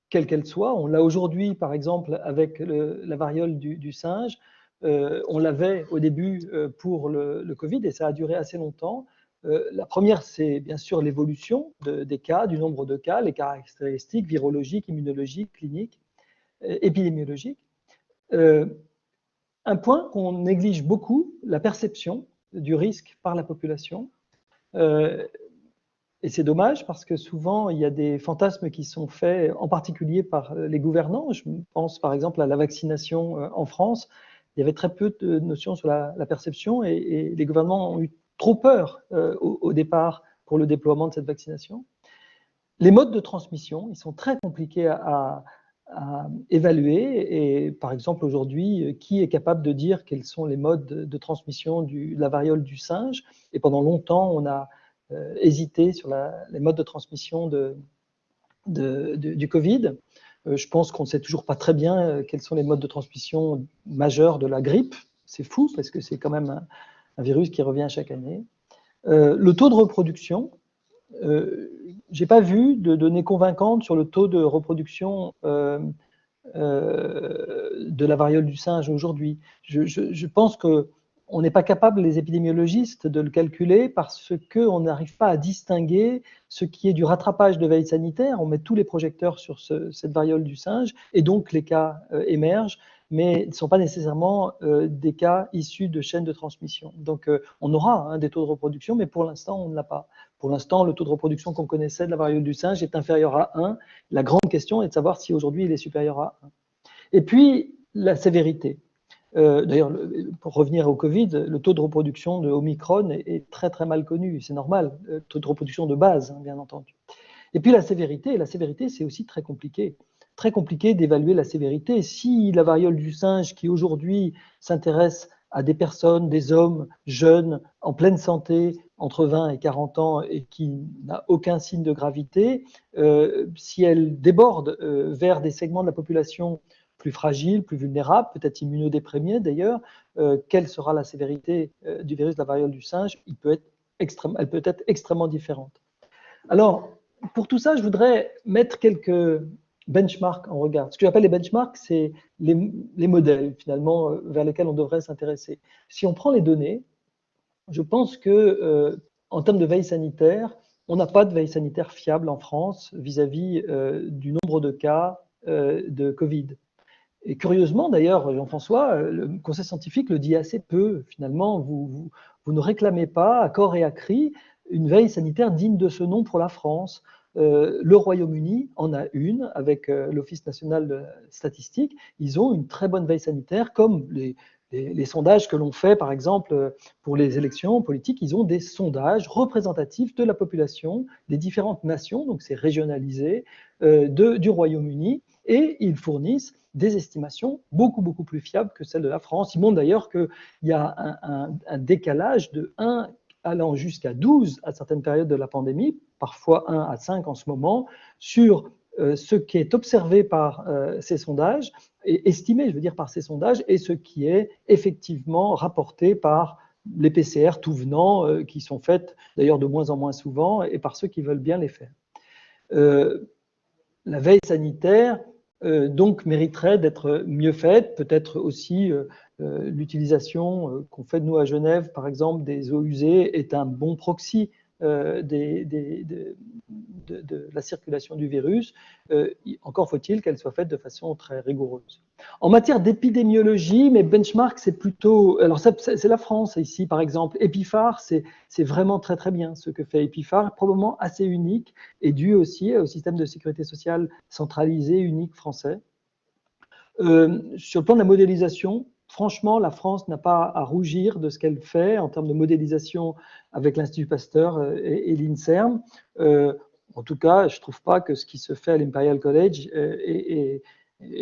quelle qu'elle soit, on l'a aujourd'hui par exemple avec la variole du singe, on l'avait au début pour le Covid et ça a duré assez longtemps. La première, c'est bien sûr l'évolution des cas, du nombre de cas, les caractéristiques virologiques, immunologiques, cliniques, épidémiologiques. Un point qu'on néglige beaucoup, la perception du risque par la population. Et c'est dommage parce que souvent, il y a des fantasmes qui sont faits, en particulier par les gouvernants. Je pense par exemple à la vaccination en France. Il y avait très peu de notions sur la perception et les gouvernements ont eu trop peur au départ pour le déploiement de cette vaccination. Les modes de transmission, ils sont très compliqués à évaluer. Et par exemple, aujourd'hui, qui est capable de dire quels sont les modes de transmission de la variole du singe? Et pendant longtemps, on a hésité sur les modes de transmission du Covid. Je pense qu'on ne sait toujours pas très bien quels sont les modes de transmission majeurs de la grippe. C'est fou parce que c'est quand même un virus qui revient chaque année. Le taux de reproduction, j'ai pas vu de données convaincantes sur le taux de reproduction de la variole du singe aujourd'hui. Je pense qu'on n'est pas capable, les épidémiologistes, de le calculer parce qu'on n'arrive pas à distinguer ce qui est du rattrapage de veille sanitaire. On met tous les projecteurs sur cette variole du singe et donc les cas émergent, mais ne sont pas nécessairement des cas issus de chaînes de transmission. Donc on aura des taux de reproduction, mais pour l'instant, on ne l'a pas. Pour l'instant, le taux de reproduction qu'on connaissait de la variole du singe est inférieur à 1. La grande question est de savoir si aujourd'hui il est supérieur à 1. Et puis, la sévérité. D'ailleurs, pour revenir au Covid, le taux de reproduction de Omicron est très très mal connu. C'est normal, le taux de reproduction de base, bien entendu. Et puis la sévérité, c'est aussi très compliqué d'évaluer la sévérité. Si la variole du singe, qui aujourd'hui s'intéresse à des personnes, des hommes jeunes, en pleine santé, entre 20 et 40 ans, et qui n'a aucun signe de gravité, si elle déborde vers des segments de la population plus fragiles, plus vulnérables, peut-être immunodéprimés d'ailleurs, quelle sera la sévérité du virus de la variole du singe? Elle peut être extrêmement différente. Alors, pour tout ça, je voudrais mettre quelques benchmarks en regard. Ce que j'appelle les benchmarks, c'est les modèles, finalement, vers lesquels on devrait s'intéresser. Si on prend les données, je pense que, en termes de veille sanitaire, on n'a pas de veille sanitaire fiable en France vis-à-vis du nombre de cas de Covid. Et curieusement, d'ailleurs, Jean-François, le Conseil scientifique le dit assez peu. Finalement, vous ne réclamez pas, à corps et à cri, une veille sanitaire digne de ce nom pour la France. Le Royaume-Uni en a une avec l'Office national de statistique. Ils ont une très bonne veille sanitaire, comme les sondages que l'on fait, par exemple, pour les élections politiques. Ils ont des sondages représentatifs de la population des différentes nations, donc c'est régionalisé, du Royaume-Uni, et ils fournissent des estimations beaucoup plus fiables que celles de la France. Ils montrent d'ailleurs qu'il y a un décalage de 1 allant jusqu'à 12 à certaines périodes de la pandémie, parfois 1 à 5 en ce moment, sur ce qui est observé par ces sondages, et estimé, je veux dire, par ces sondages, et ce qui est effectivement rapporté par les PCR tout venant, qui sont faites d'ailleurs de moins en moins souvent, et par ceux qui veulent bien les faire. La veille sanitaire, donc, mériterait d'être mieux faite, peut-être aussi l'utilisation qu'on fait de nous à Genève, par exemple, des eaux usées est un bon proxy de la circulation du virus. Encore faut-il qu'elle soit faite de façon très rigoureuse. En matière d'épidémiologie, mes benchmarks, c'est plutôt... Alors, c'est la France, ici, par exemple. EpiPhare, c'est vraiment très bien ce que fait EpiPhare, probablement assez unique, et dû aussi au système de sécurité sociale centralisé, unique français. Sur le plan de la modélisation, franchement, la France n'a pas à rougir de ce qu'elle fait en termes de modélisation avec l'Institut Pasteur et l'INSERM. En tout cas, je ne trouve pas que ce qui se fait à l'Imperial College est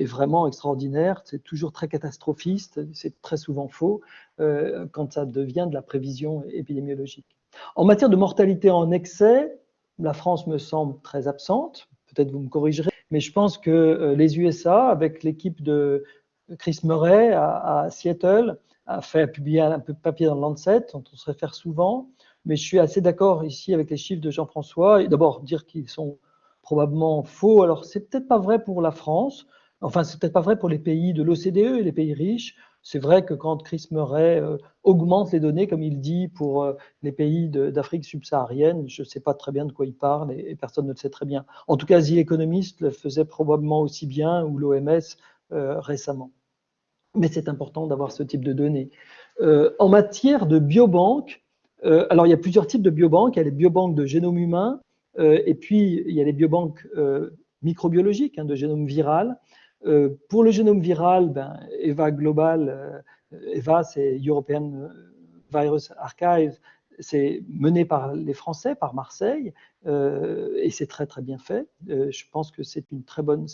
vraiment extraordinaire. C'est toujours très catastrophiste, c'est très souvent faux quand ça devient de la prévision épidémiologique. En matière de mortalité en excès, la France me semble très absente. Peut-être vous me corrigerez, mais je pense que les USA, avec l'équipe de Chris Murray à Seattle a publié un peu de papier dans le Lancet, dont on se réfère souvent, mais je suis assez d'accord ici avec les chiffres de Jean-François. D'abord, dire qu'ils sont probablement faux. Alors, c'est peut-être pas vrai pour la France, enfin, c'est peut-être pas vrai pour les pays de l'OCDE et les pays riches. C'est vrai que quand Chris Murray augmente les données, comme il dit, pour les pays d'Afrique subsaharienne, je ne sais pas très bien de quoi il parle et personne ne le sait très bien. En tout cas, The Economist le faisait probablement aussi bien, ou l'OMS récemment. Mais c'est important d'avoir ce type de données. En matière de biobanques, alors il y a plusieurs types de biobanques. Il y a les biobanques de génome humain, et puis il y a les biobanques microbiologiques, de génome viral. Pour le génome viral, EVA Global, EVA c'est European Virus Archive, c'est mené par les Français, par Marseille, et c'est très très bien fait. Je pense que c'est une très bonne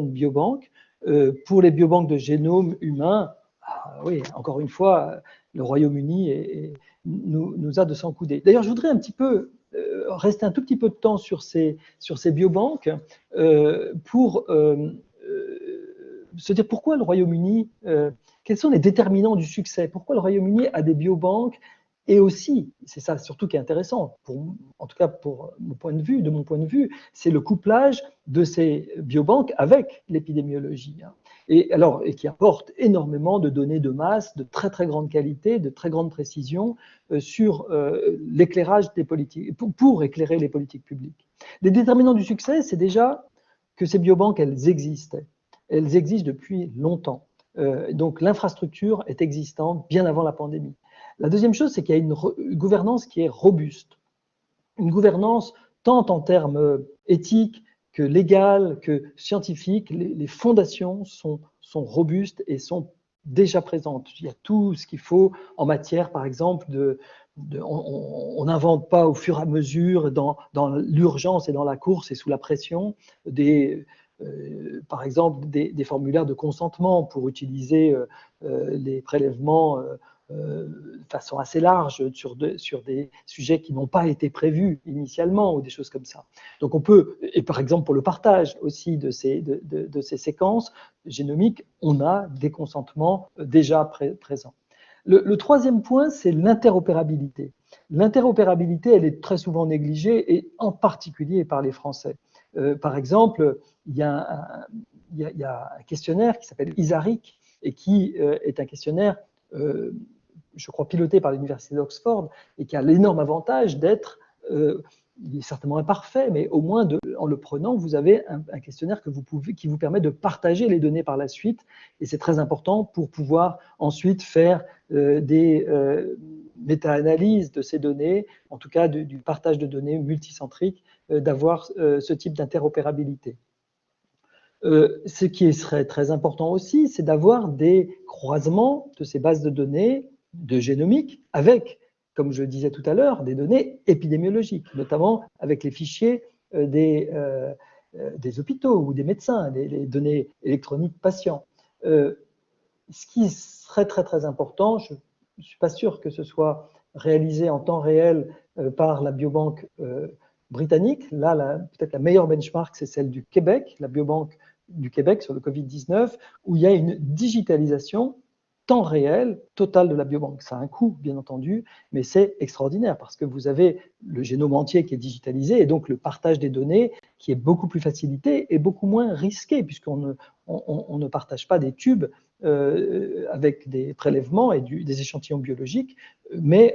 biobanque. Pour les biobanques de génome humain, oui, encore une fois, le Royaume-Uni nous a de s'en couder. D'ailleurs, je voudrais un petit peu rester un tout petit peu de temps sur ces biobanques pour se dire pourquoi le Royaume-Uni, quels sont les déterminants du succès, pourquoi le Royaume-Uni a des biobanques, et aussi, c'est ça surtout qui est intéressant, en tout cas de mon point de vue, c'est le couplage de ces biobanques avec l'épidémiologie. Et qui apporte énormément de données de masse, de très très grande qualité, de très grande précision sur l'éclairage des politiques, pour éclairer les politiques publiques. Les déterminants du succès, c'est déjà que ces biobanques, elles existent depuis longtemps. Donc l'infrastructure est existante bien avant la pandémie. La deuxième chose, c'est qu'il y a une gouvernance qui est robuste. Une gouvernance tant en termes éthiques que légales, que scientifiques. Les fondations sont robustes et sont déjà présentes. Il y a tout ce qu'il faut en matière, par exemple, on n'invente pas au fur et à mesure, dans l'urgence et dans la course et sous la pression, par exemple, des formulaires de consentement pour utiliser les prélèvements de façon assez large sur des sujets qui n'ont pas été prévus initialement ou des choses comme ça. Donc on peut, et par exemple pour le partage aussi de ces séquences génomiques, on a des consentements déjà présents. Le troisième point, c'est l'interopérabilité. L'interopérabilité, elle est très souvent négligée, et en particulier par les Français. Par exemple, il y a un questionnaire qui s'appelle ISARIC et qui est un questionnaire je crois, piloté par l'Université d'Oxford, et qui a l'énorme avantage d'être, il est certainement imparfait, mais au moins en le prenant, vous avez un questionnaire qui vous permet de partager les données par la suite, et c'est très important pour pouvoir ensuite faire des méta-analyses de ces données, en tout cas du partage de données multicentrique, d'avoir ce type d'interopérabilité. Ce qui serait très important aussi, c'est d'avoir des croisements de ces bases de données de génomique avec, comme je le disais tout à l'heure, des données épidémiologiques, notamment avec les fichiers des hôpitaux ou des médecins, les données électroniques patients. Ce qui serait très très important, je ne suis pas sûr que ce soit réalisé en temps réel par la biobanque britannique. Là, peut-être la meilleure benchmark, c'est celle du Québec, la biobanque du Québec sur le Covid-19, où il y a une digitalisation temps réel totale de la biobanque. Ça a un coût, bien entendu, mais c'est extraordinaire parce que vous avez le génome entier qui est digitalisé et donc le partage des données qui est beaucoup plus facilité et beaucoup moins risqué puisqu'on ne partage pas des tubes avec des prélèvements et des échantillons biologiques, mais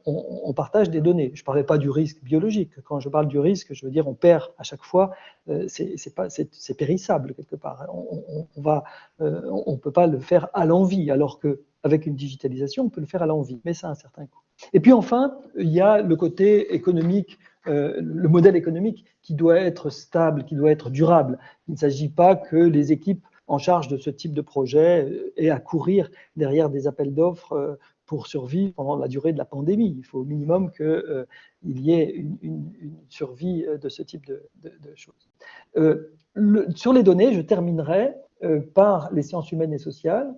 on partage des données. Je ne parlais pas du risque biologique. Quand je parle du risque, je veux dire on perd à chaque fois. C'est périssable quelque part. On ne peut pas le faire à l'envi, alors qu'avec une digitalisation, on peut le faire à l'envi, mais ça a un certain coût. Et puis enfin, il y a le côté économique, le modèle économique qui doit être stable, qui doit être durable. Il ne s'agit pas que les équipes en charge de ce type de projet aient à courir derrière des appels d'offres pour survivre pendant la durée de la pandémie. Il faut au minimum qu'il y ait une survie de ce type de choses. Sur les données, je terminerai par les sciences humaines et sociales.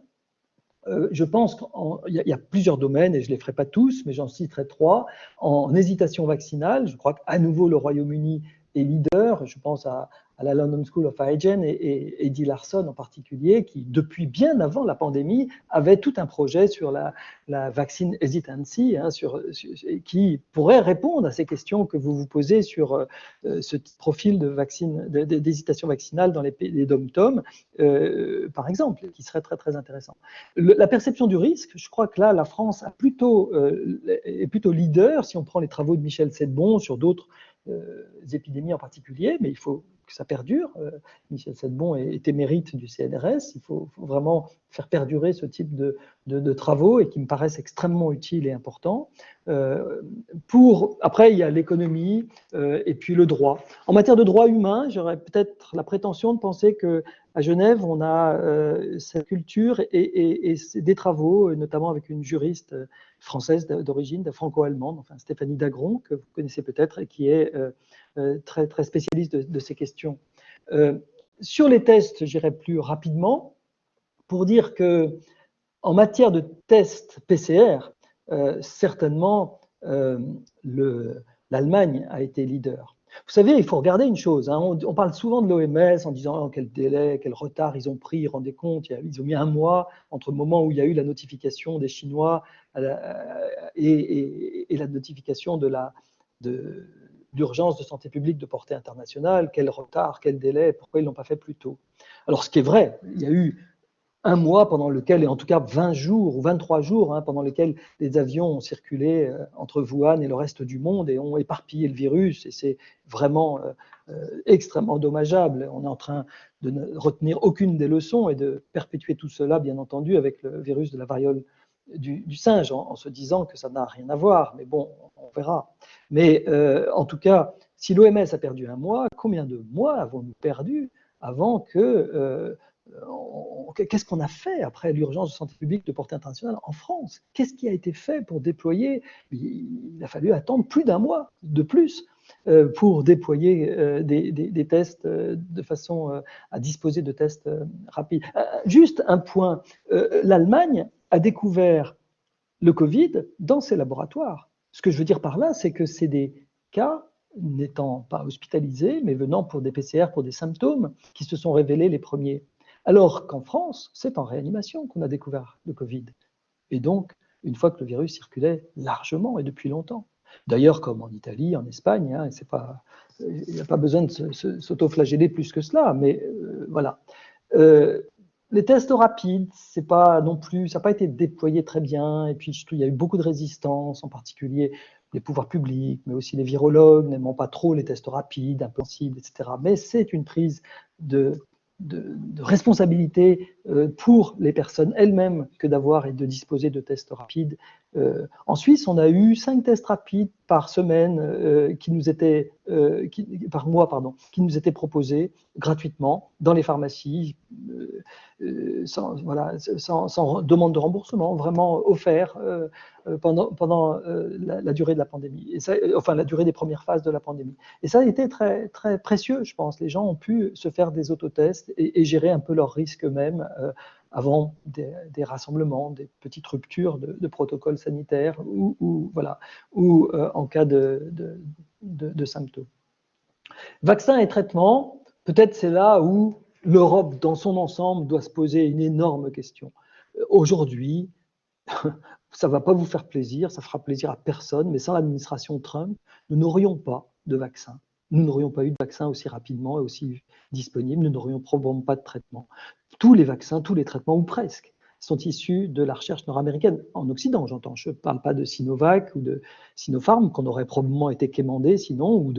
Je pense qu'il y a plusieurs domaines, et je ne les ferai pas tous, mais j'en citerai 3. En hésitation vaccinale, je crois qu'à nouveau le Royaume-Uni est leader. Je pense à la London School of Hygiene et Eddie Larson en particulier, qui depuis bien avant la pandémie avait tout un projet sur la vaccine hesitancy, qui pourrait répondre à ces questions que vous vous posez sur ce profil d'hésitation vaccinale dans les dom-toms, par exemple, qui serait très très intéressant. La perception du risque, je crois que là, la France est plutôt leader, si on prend les travaux de Michel Sedbon sur d'autres épidémies en particulier, mais il faut que ça perdure. Michel Sedbon est émérite du CNRS, il faut vraiment faire perdurer ce type de travaux et qui me paraissent extrêmement utiles et importants. Après, il y a l'économie et puis le droit. En matière de droit humain, j'aurais peut-être la prétention de penser qu'à Genève, on a cette culture et des travaux, notamment avec une juriste française d'origine, franco-allemande, enfin Stéphanie Dagron, que vous connaissez peut-être, et qui est très, très spécialiste de ces questions. Sur les tests, j'irai plus rapidement pour dire que en matière de tests PCR, certainement l'Allemagne a été leader. Vous savez, il faut regarder une chose. On parle souvent de l'OMS en disant quel délai, quel retard ils ont pris. Rendez compte, ils ont mis un mois entre le moment où il y a eu la notification des Chinois et la notification d'urgence de santé publique de portée internationale. Quel retard, quel délai, pourquoi ils ne l'ont pas fait plus tôt? Alors, ce qui est vrai, il y a eu un mois pendant lequel, et en tout cas 20 jours ou 23 jours, pendant lesquels les avions ont circulé entre Wuhan et le reste du monde et ont éparpillé le virus. Et c'est vraiment extrêmement dommageable. On est en train de ne retenir aucune des leçons et de perpétuer tout cela, bien entendu, avec le virus de la variole du singe, en se disant que ça n'a rien à voir. Mais bon, on verra. Mais en tout cas, si l'OMS a perdu un mois, combien de mois avons-nous perdu avant que... Qu'est-ce qu'on a fait après l'urgence de santé publique de portée internationale en France? Qu'est-ce qui a été fait pour déployer? Il a fallu attendre plus d'un mois de plus pour déployer des tests de façon à disposer de tests rapides. Juste un point, l'Allemagne a découvert le Covid dans ses laboratoires. Ce que je veux dire par là, c'est que c'est des cas n'étant pas hospitalisés, mais venant pour des PCR, pour des symptômes, qui se sont révélés les premiers. Alors qu'en France, c'est en réanimation qu'on a découvert le Covid. Et donc, une fois que le virus circulait largement et depuis longtemps. D'ailleurs, comme en Italie, en Espagne, il n'y a pas besoin de s'autoflageller plus que cela, mais voilà. Les tests rapides, c'est pas non plus, ça n'a pas été déployé très bien, et puis surtout, il y a eu beaucoup de résistance, en particulier les pouvoirs publics, mais aussi les virologues n'aimant pas trop les tests rapides, un peu sensibles, etc. Mais c'est une prise de responsabilité pour les personnes elles-mêmes que d'avoir et de disposer de tests rapides. En Suisse, on a eu 5 tests rapides par semaine par mois, qui nous étaient proposés gratuitement dans les pharmacies, sans demande de remboursement, vraiment offert pendant la durée de la pandémie, la durée des premières phases de la pandémie. Et ça a été très, très précieux, je pense. Les gens ont pu se faire des autotests et gérer un peu leurs risques eux-mêmes avant des rassemblements, des petites ruptures de protocoles sanitaires ou en cas de symptômes. Vaccins et traitements, peut-être c'est là où l'Europe dans son ensemble doit se poser une énorme question. Aujourd'hui, ça ne va pas vous faire plaisir, ça fera plaisir à personne, mais sans l'administration Trump, nous n'aurions pas de vaccin. Nous n'aurions pas eu de vaccin aussi rapidement et aussi disponible, nous n'aurions probablement pas de traitement. Tous les vaccins, tous les traitements, ou presque, sont issus de la recherche nord-américaine, en Occident j'entends. Je ne parle pas de Sinovac ou de Sinopharm, qu'on aurait probablement été quémandé sinon,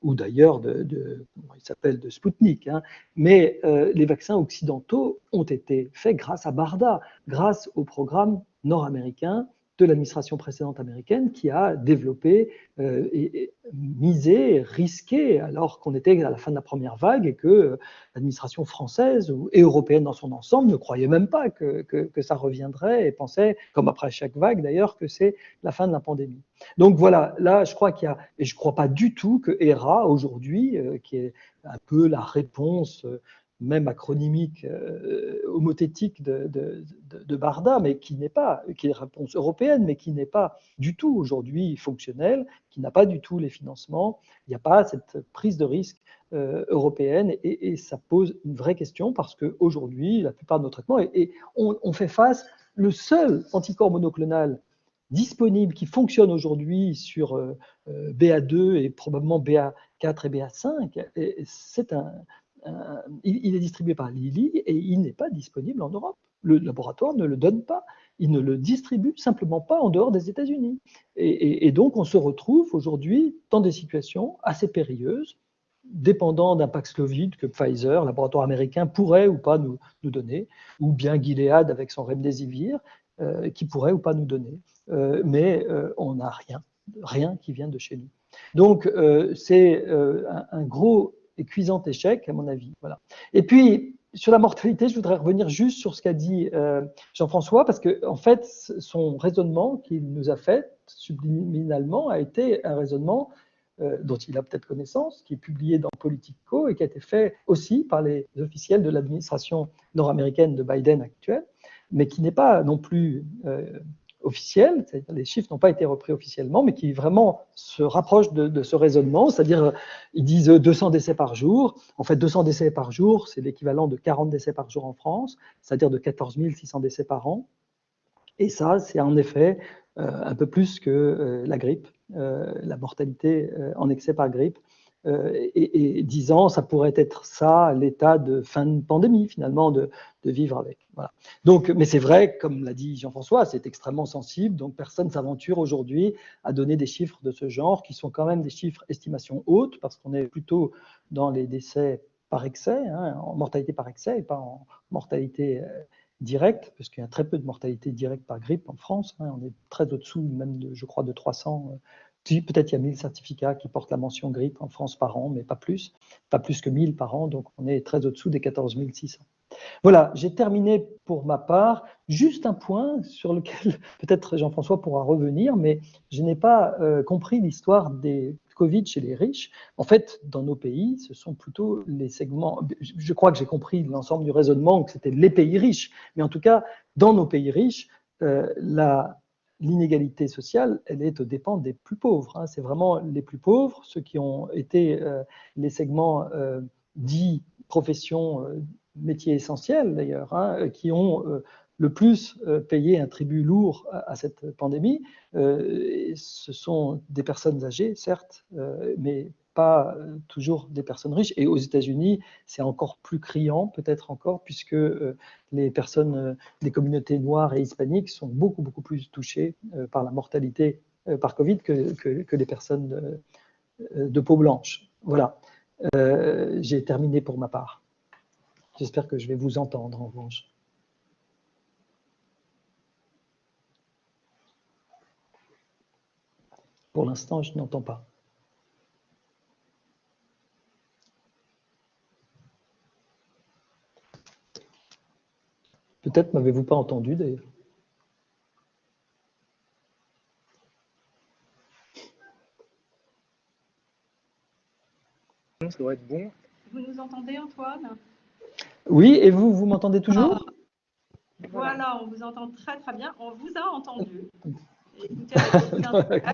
ou d'ailleurs il s'appelle de Sputnik. Mais les vaccins occidentaux ont été faits grâce à BARDA, grâce au programme nord-américain de l'administration précédente américaine qui a développé et misé, risqué, alors qu'on était à la fin de la première vague et que l'administration française et européenne dans son ensemble ne croyait même pas que ça reviendrait et pensait, comme après chaque vague d'ailleurs, que c'est la fin de la pandémie. Donc voilà, là je crois qu'il y a, et je ne crois pas du tout que HERA aujourd'hui, qui est un peu la réponse même acronymique, homothétique de Barda, mais qui est une réponse européenne, mais qui n'est pas du tout aujourd'hui fonctionnelle, qui n'a pas du tout les financements. Il n'y a pas cette prise de risque européenne et ça pose une vraie question parce qu'aujourd'hui, la plupart de nos traitements, et on fait face, le seul anticorps monoclonal disponible qui fonctionne aujourd'hui sur BA2 et probablement BA4 et BA5, il est distribué par Lilly et il n'est pas disponible en Europe. Le laboratoire ne le donne pas. Il ne le distribue simplement pas en dehors des États-Unis. Et donc, on se retrouve aujourd'hui dans des situations assez périlleuses, dépendant d'un Paxlovid que Pfizer, laboratoire américain, pourrait ou pas nous donner, ou bien Gilead avec son Remdesivir, qui pourrait ou pas nous donner. Mais on n'a rien qui vient de chez nous. Donc, c'est un gros et cuisant échec, à mon avis. Voilà. Et puis, sur la mortalité, je voudrais revenir juste sur ce qu'a dit Jean-François, parce que en fait, son raisonnement qu'il nous a fait subliminalement a été un raisonnement dont il a peut-être connaissance, qui est publié dans Politico et qui a été fait aussi par les officiels de l'administration nord-américaine de Biden actuelle, mais qui n'est pas non plus officiel, c'est-à-dire les chiffres n'ont pas été repris officiellement, mais qui vraiment se rapprochent de ce raisonnement, c'est-à-dire ils disent 200 décès par jour. En fait, 200 décès par jour, c'est l'équivalent de 40 décès par jour en France, c'est-à-dire de 14 600 décès par an. Et ça, c'est en effet un peu plus que la grippe, la mortalité en excès par grippe. Et 10 ans, ça pourrait être ça, l'état de fin de pandémie, finalement, de vivre avec. Voilà. Donc, mais c'est vrai, comme l'a dit Jean-François, c'est extrêmement sensible, donc personne ne s'aventure aujourd'hui à donner des chiffres de ce genre, qui sont quand même des chiffres estimation haute, parce qu'on est plutôt dans les décès par excès, hein, en mortalité par excès, et pas en mortalité directe, parce qu'il y a très peu de mortalité directe par grippe en France, hein, on est très au-dessous, même, je crois, de 300 peut-être il y a 1000 certificats qui portent la mention grippe en France par an, mais pas plus que 1000 par an, donc on est très au-dessous des 14 600. Voilà, j'ai terminé pour ma part. Juste un point sur lequel peut-être Jean-François pourra revenir, mais je n'ai pas compris l'histoire des Covid chez les riches. En fait, dans nos pays, ce sont plutôt les segments. Je crois que j'ai compris l'ensemble du raisonnement, que c'était les pays riches, mais en tout cas, dans nos pays riches, l'inégalité sociale, elle est aux dépens des plus pauvres. Hein. C'est vraiment les plus pauvres, ceux qui ont été les segments dits professions, métiers essentiels d'ailleurs, hein, qui ont le plus payé un tribut lourd à cette pandémie. Ce sont des personnes âgées, certes, mais pas toujours des personnes riches. Et aux États-Unis, c'est encore plus criant, peut-être encore, puisque les personnes des communautés noires et hispaniques sont beaucoup plus touchées par la mortalité par Covid que les personnes de peau blanche. Voilà. J'ai terminé pour ma part. J'espère que je vais vous entendre en revanche. Pour l'instant, je n'entends pas. Peut-être m'avez-vous pas entendu d'ailleurs. Ça doit être bon. Vous nous entendez, Antoine? Oui, et vous m'entendez toujours? Voilà, on vous entend très bien. On vous a entendu. Écoutez,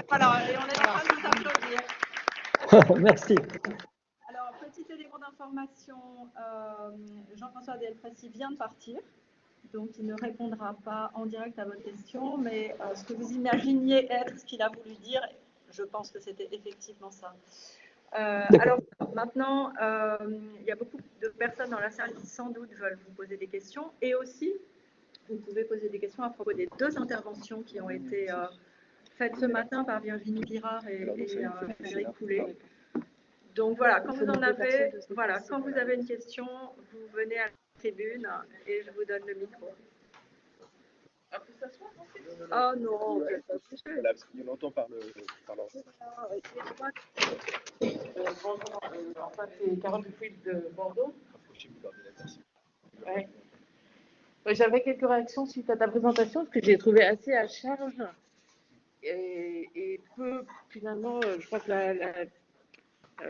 voilà, et on est en train de vous applaudir. Merci. Alors, petit élément d'information, Jean-François Delfraissy vient de partir, donc il ne répondra pas en direct à votre question, mais ce que vous imaginiez être ce qu'il a voulu dire, je pense que c'était effectivement ça. Alors maintenant, il y a beaucoup de personnes dans la salle qui sans doute veulent vous poser des questions, et aussi vous pouvez poser des questions à propos des deux interventions qui ont été faites ce matin par Virginie Pirard et Frédéric Poulet. Donc voilà, quand vous avez une question, vous venez à la tribune et je vous donne le micro. Ah, faut s'asseoir ensuite ? Ah non, On entend par enfin, c'est Carole Dupuis de Bordeaux. Ouais. J'avais quelques réactions suite à ta présentation, ce que j'ai trouvé assez à charge et peu, finalement, je crois que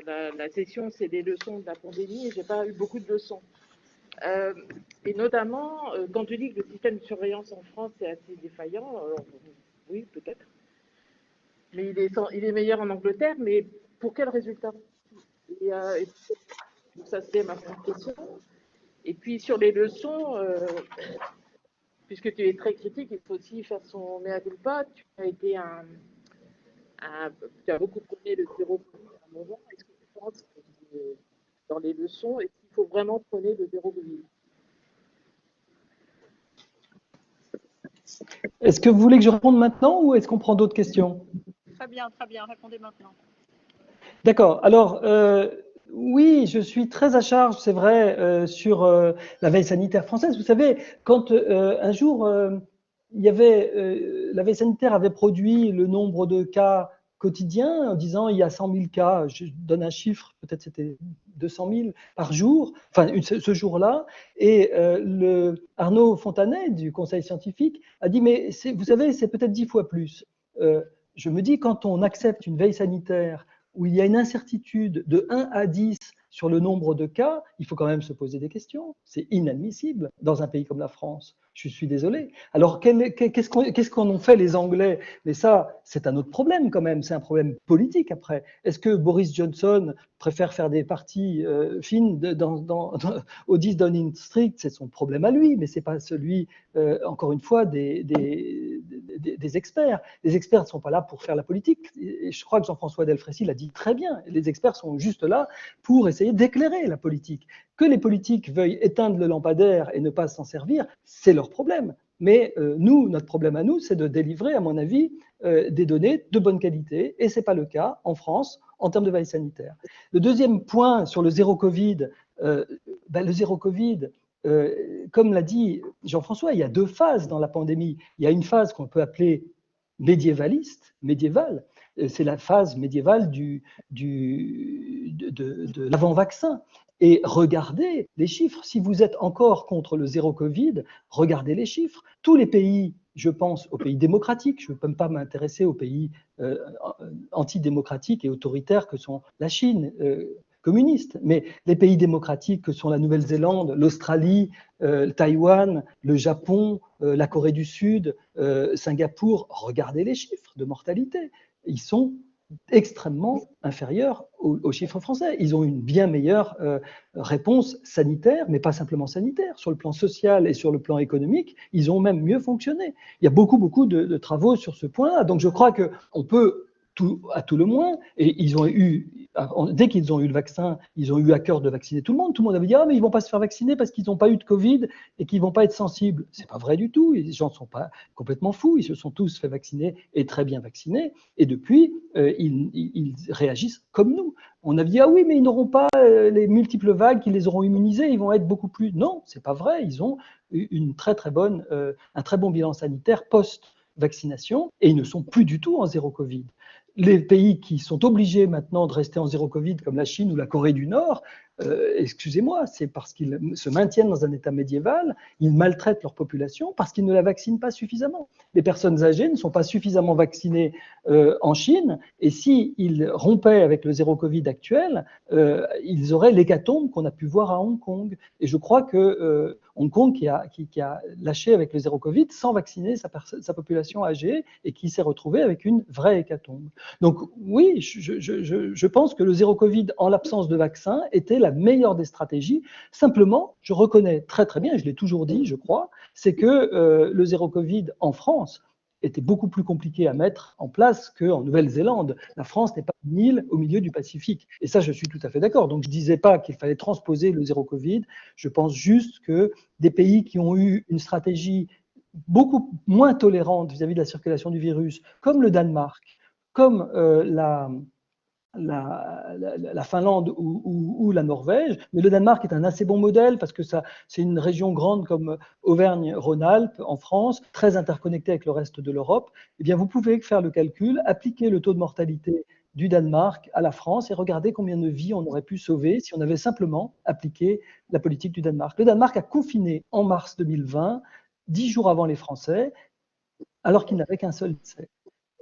la session, c'est des leçons de la pandémie et j'ai pas eu beaucoup de leçons. Et notamment, quand tu dis que le système de surveillance en France est assez défaillant, alors, oui, peut-être. Mais il est meilleur en Angleterre, mais pour quel résultat? Et donc ça, c'est ma première question. Et puis, sur les leçons, puisque tu es très critique, il faut aussi faire son mea culpa. Tu as beaucoup prôné le zéro Covid à un moment. Est-ce que tu penses que dans les leçons, est-ce qu'il faut vraiment prôner le zéro Covid? Est-ce que vous voulez que je réponde maintenant ou est-ce qu'on prend d'autres questions? Très bien, répondez maintenant. D'accord. Alors, oui, je suis très à charge, c'est vrai, sur la veille sanitaire française. Vous savez, quand un jour, il y avait, la veille sanitaire avait produit le nombre de cas quotidiens en disant il y a 100 000 cas, je donne un chiffre, peut-être c'était 200 000 par jour, enfin ce jour-là, et Arnaud Fontanet du Conseil scientifique a dit mais vous savez, c'est peut-être 10 fois plus. Je me dis quand on accepte une veille sanitaire où il y a une incertitude de 1 à 10 sur le nombre de cas, il faut quand même se poser des questions. C'est inadmissible dans un pays comme la France. Je suis désolé. Alors, qu'est-ce qu'en ont fait les Anglais? Mais ça, c'est un autre problème quand même. C'est un problème politique après. Est-ce que Boris Johnson préfère faire des parties fines au 10 Downing Street? C'est son problème à lui, mais c'est pas celui, encore une fois, des experts. Les experts ne sont pas là pour faire la politique. Et je crois que Jean-François Delfraissy l'a dit très bien. Les experts sont juste là pour essayer d'éclairer la politique. Que les politiques veuillent éteindre le lampadaire et ne pas s'en servir, c'est leur problème. Mais notre problème à nous, c'est de délivrer, à mon avis, des données de bonne qualité. Et ce n'est pas le cas en France en termes de veille sanitaire. Le deuxième point sur le zéro Covid, le zéro Covid, comme l'a dit Jean-François, il y a deux phases dans la pandémie. Il y a une phase qu'on peut appeler médiévale. C'est la phase médiévale de l'avant-vaccin. Et regardez les chiffres. Si vous êtes encore contre le zéro Covid, regardez les chiffres. Tous les pays, je pense aux pays démocratiques, je ne peux pas m'intéresser aux pays antidémocratiques et autoritaires que sont la Chine, communiste, mais les pays démocratiques que sont la Nouvelle-Zélande, l'Australie, Taïwan, le Japon, la Corée du Sud, Singapour, regardez les chiffres de mortalité. Ils sont extrêmement inférieurs aux chiffres français. Ils ont une bien meilleure réponse sanitaire, mais pas simplement sanitaire. Sur le plan social et sur le plan économique, ils ont même mieux fonctionné. Il y a beaucoup de travaux sur ce point-là. Donc je crois qu'on peut à tout le moins, et dès qu'ils ont eu le vaccin, ils ont eu à cœur de vacciner tout le monde. Tout le monde avait dit « Ah, mais ils ne vont pas se faire vacciner parce qu'ils n'ont pas eu de Covid et qu'ils ne vont pas être sensibles. » Ce n'est pas vrai du tout. Les gens ne sont pas complètement fous. Ils se sont tous fait vacciner et très bien vaccinés. Et depuis, ils réagissent comme nous. On avait dit « Ah oui, mais ils n'auront pas les multiples vagues qui les auront immunisés. Ils vont être beaucoup plus… » Non, ce n'est pas vrai. Ils ont un très bon bilan sanitaire post-vaccination et ils ne sont plus du tout en zéro Covid. Les pays qui sont obligés maintenant de rester en zéro Covid, comme la Chine ou la Corée du Nord, excusez-moi, c'est parce qu'ils se maintiennent dans un état médiéval, ils maltraitent leur population parce qu'ils ne la vaccinent pas suffisamment. Les personnes âgées ne sont pas suffisamment vaccinées en Chine, et s'ils rompaient avec le zéro Covid actuel, ils auraient l'hécatombe qu'on a pu voir à Hong Kong. Et je crois que Hong Kong, qui a lâché avec le zéro Covid sans vacciner sa population âgée et qui s'est retrouvé avec une vraie hécatombe. Donc oui, je pense que le zéro Covid, en l'absence de vaccin, était la meilleure des stratégies. Simplement, je reconnais très bien, et je l'ai toujours dit, je crois, c'est que le zéro Covid en France était beaucoup plus compliqué à mettre en place qu'en Nouvelle-Zélande. La France n'est pas une île au milieu du Pacifique. Et ça, je suis tout à fait d'accord. Donc, je ne disais pas qu'il fallait transposer le zéro Covid. Je pense juste que des pays qui ont eu une stratégie beaucoup moins tolérante vis-à-vis de la circulation du virus, comme le Danemark, comme la Finlande ou la Norvège, mais le Danemark est un assez bon modèle parce que c'est une région grande comme Auvergne-Rhône-Alpes en France, très interconnectée avec le reste de l'Europe. Eh bien, vous pouvez faire le calcul, appliquer le taux de mortalité du Danemark à la France et regarder combien de vies on aurait pu sauver si on avait simplement appliqué la politique du Danemark. Le Danemark a confiné en mars 2020, 10 jours avant les Français, alors qu'il n'avait qu'un seul décès.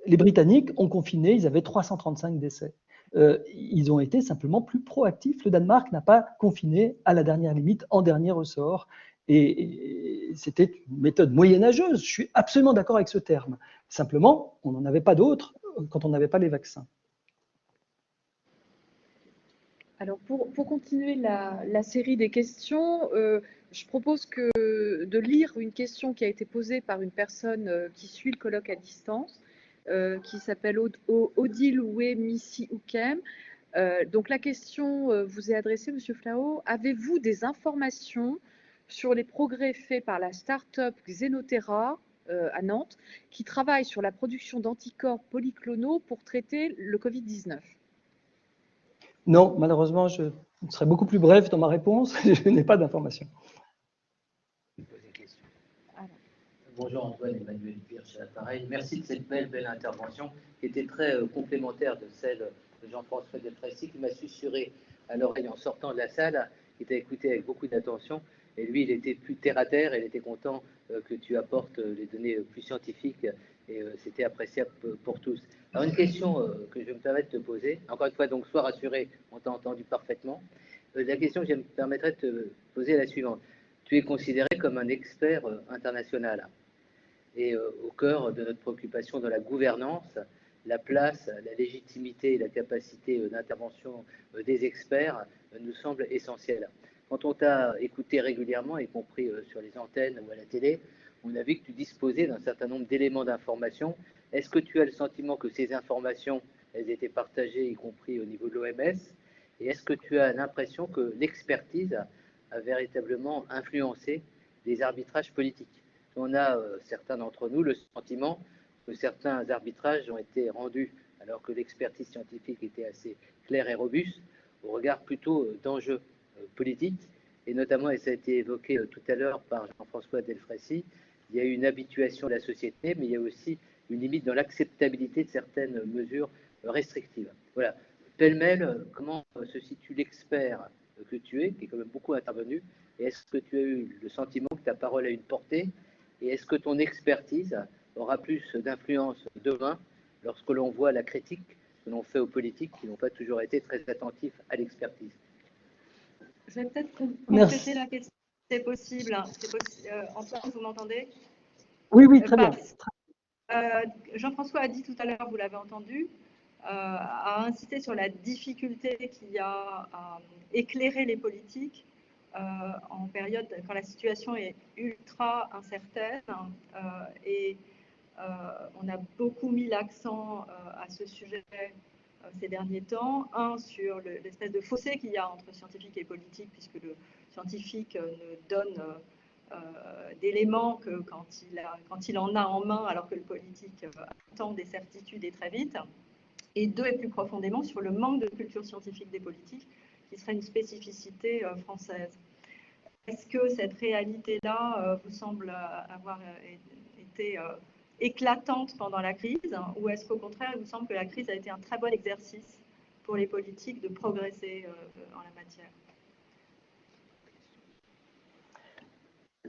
Les Britanniques ont confiné, ils avaient 335 décès. Ils ont été simplement plus proactifs. Le Danemark n'a pas confiné à la dernière limite, en dernier ressort. Et c'était une méthode moyenâgeuse. Je suis absolument d'accord avec ce terme. Simplement, on n'en avait pas d'autres quand on n'avait pas les vaccins. Alors, pour continuer la série des questions, je propose de lire une question qui a été posée par une personne qui suit le colloque à distance, qui s'appelle Odile Oué Missi Oukem. Donc, la question vous est adressée, Monsieur Flao. Avez-vous des informations sur les progrès faits par la start-up Xenotera à Nantes, qui travaille sur la production d'anticorps polyclonaux pour traiter le Covid-19 ? Non, malheureusement, je serai beaucoup plus bref dans ma réponse. Je n'ai pas d'informations. Bonjour Antoine, Emmanuel Pirch à l'appareil. Merci de cette belle intervention qui était très complémentaire de celle de Jean-François Delfraissy, qui m'a susurré à l'oreille en sortant de la salle, qui t'a écouté avec beaucoup d'attention. Et lui, il était plus terre à terre, il était content que tu apportes les données plus scientifiques et c'était appréciable pour tous. Alors une question que je vais me permettre de te poser, encore une fois, donc sois rassuré, on t'a entendu parfaitement. La question que je me permettrai de te poser est la suivante. Tu es considéré comme un expert international. Et au cœur de notre préoccupation dans la gouvernance, la place, la légitimité et la capacité d'intervention des experts nous semble essentielle. Quand on t'a écouté régulièrement, y compris sur les antennes ou à la télé, on a vu que tu disposais d'un certain nombre d'éléments d'information. Est-ce que tu as le sentiment que ces informations, elles étaient partagées, y compris au niveau de l'OMS? Et est-ce que tu as l'impression que l'expertise a véritablement influencé les arbitrages politiques? On a, certains d'entre nous, le sentiment que certains arbitrages ont été rendus, alors que l'expertise scientifique était assez claire et robuste, au regard plutôt d'enjeux politiques. Et notamment, et ça a été évoqué tout à l'heure par Jean-François Delfraissy, il y a une habituation de la société, mais il y a aussi une limite dans l'acceptabilité de certaines mesures restrictives. Voilà. Pêle-mêle, comment se situe l'expert que tu es, qui est quand même beaucoup intervenu, et est-ce que tu as eu le sentiment que ta parole a une portée? Et est-ce que ton expertise aura plus d'influence demain lorsque l'on voit la critique que l'on fait aux politiques qui n'ont pas toujours été très attentifs à l'expertise? Je vais peut-être compléter la question, c'est possible. Antoine, vous m'entendez? Oui, très bien. Jean-François a dit tout à l'heure, vous l'avez entendu, a insisté sur la difficulté qu'il y a à éclairer les politiques en période quand la situation est ultra incertaine et on a beaucoup mis l'accent à ce sujet ces derniers temps. Un, sur l'espèce de fossé qu'il y a entre scientifique et politique, puisque le scientifique ne donne d'éléments que quand il en a en main, alors que le politique attend des certitudes et très vite. Et deux, et plus profondément, sur le manque de culture scientifique des politiques, qui serait une spécificité française. Est-ce que cette réalité-là vous semble avoir été éclatante pendant la crise, ou est-ce qu'au contraire, il vous semble que la crise a été un très bon exercice pour les politiques de progresser en la matière?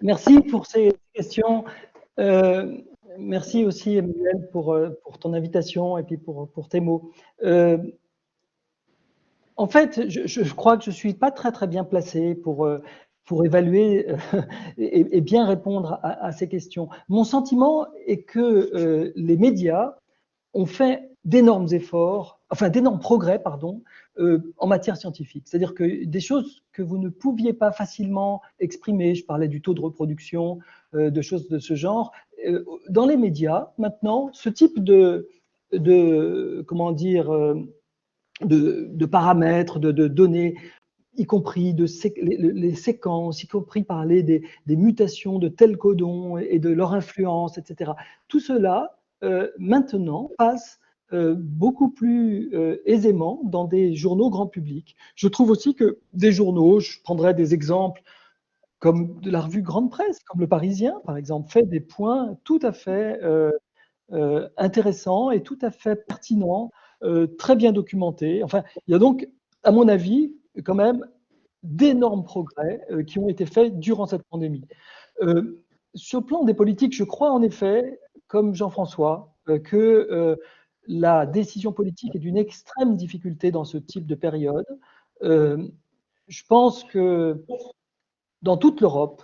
Merci pour ces questions. Merci aussi, Emmanuel, pour ton invitation et puis pour tes mots. En fait, je crois que je ne suis pas très bien placé pour évaluer et bien répondre à ces questions. Mon sentiment est que les médias ont fait d'énormes progrès, en matière scientifique. C'est-à-dire que des choses que vous ne pouviez pas facilement exprimer, je parlais du taux de reproduction, de choses de ce genre, dans les médias, maintenant, ce type de paramètres, de données, y compris les séquences, y compris parler des mutations de tel codon et de leur influence, etc. Tout cela, maintenant, passe beaucoup plus aisément dans des journaux grand public. Je trouve aussi que des journaux, je prendrais des exemples comme de la revue Grande Presse, comme Le Parisien, par exemple, fait des points tout à fait intéressants et tout à fait pertinents, très bien documentés. Enfin, il y a donc, à mon avis, quand même, d'énormes progrès qui ont été faits durant cette pandémie. Sur le plan des politiques, je crois en effet, comme Jean-François, que la décision politique est d'une extrême difficulté dans ce type de période. Je pense que dans toute l'Europe,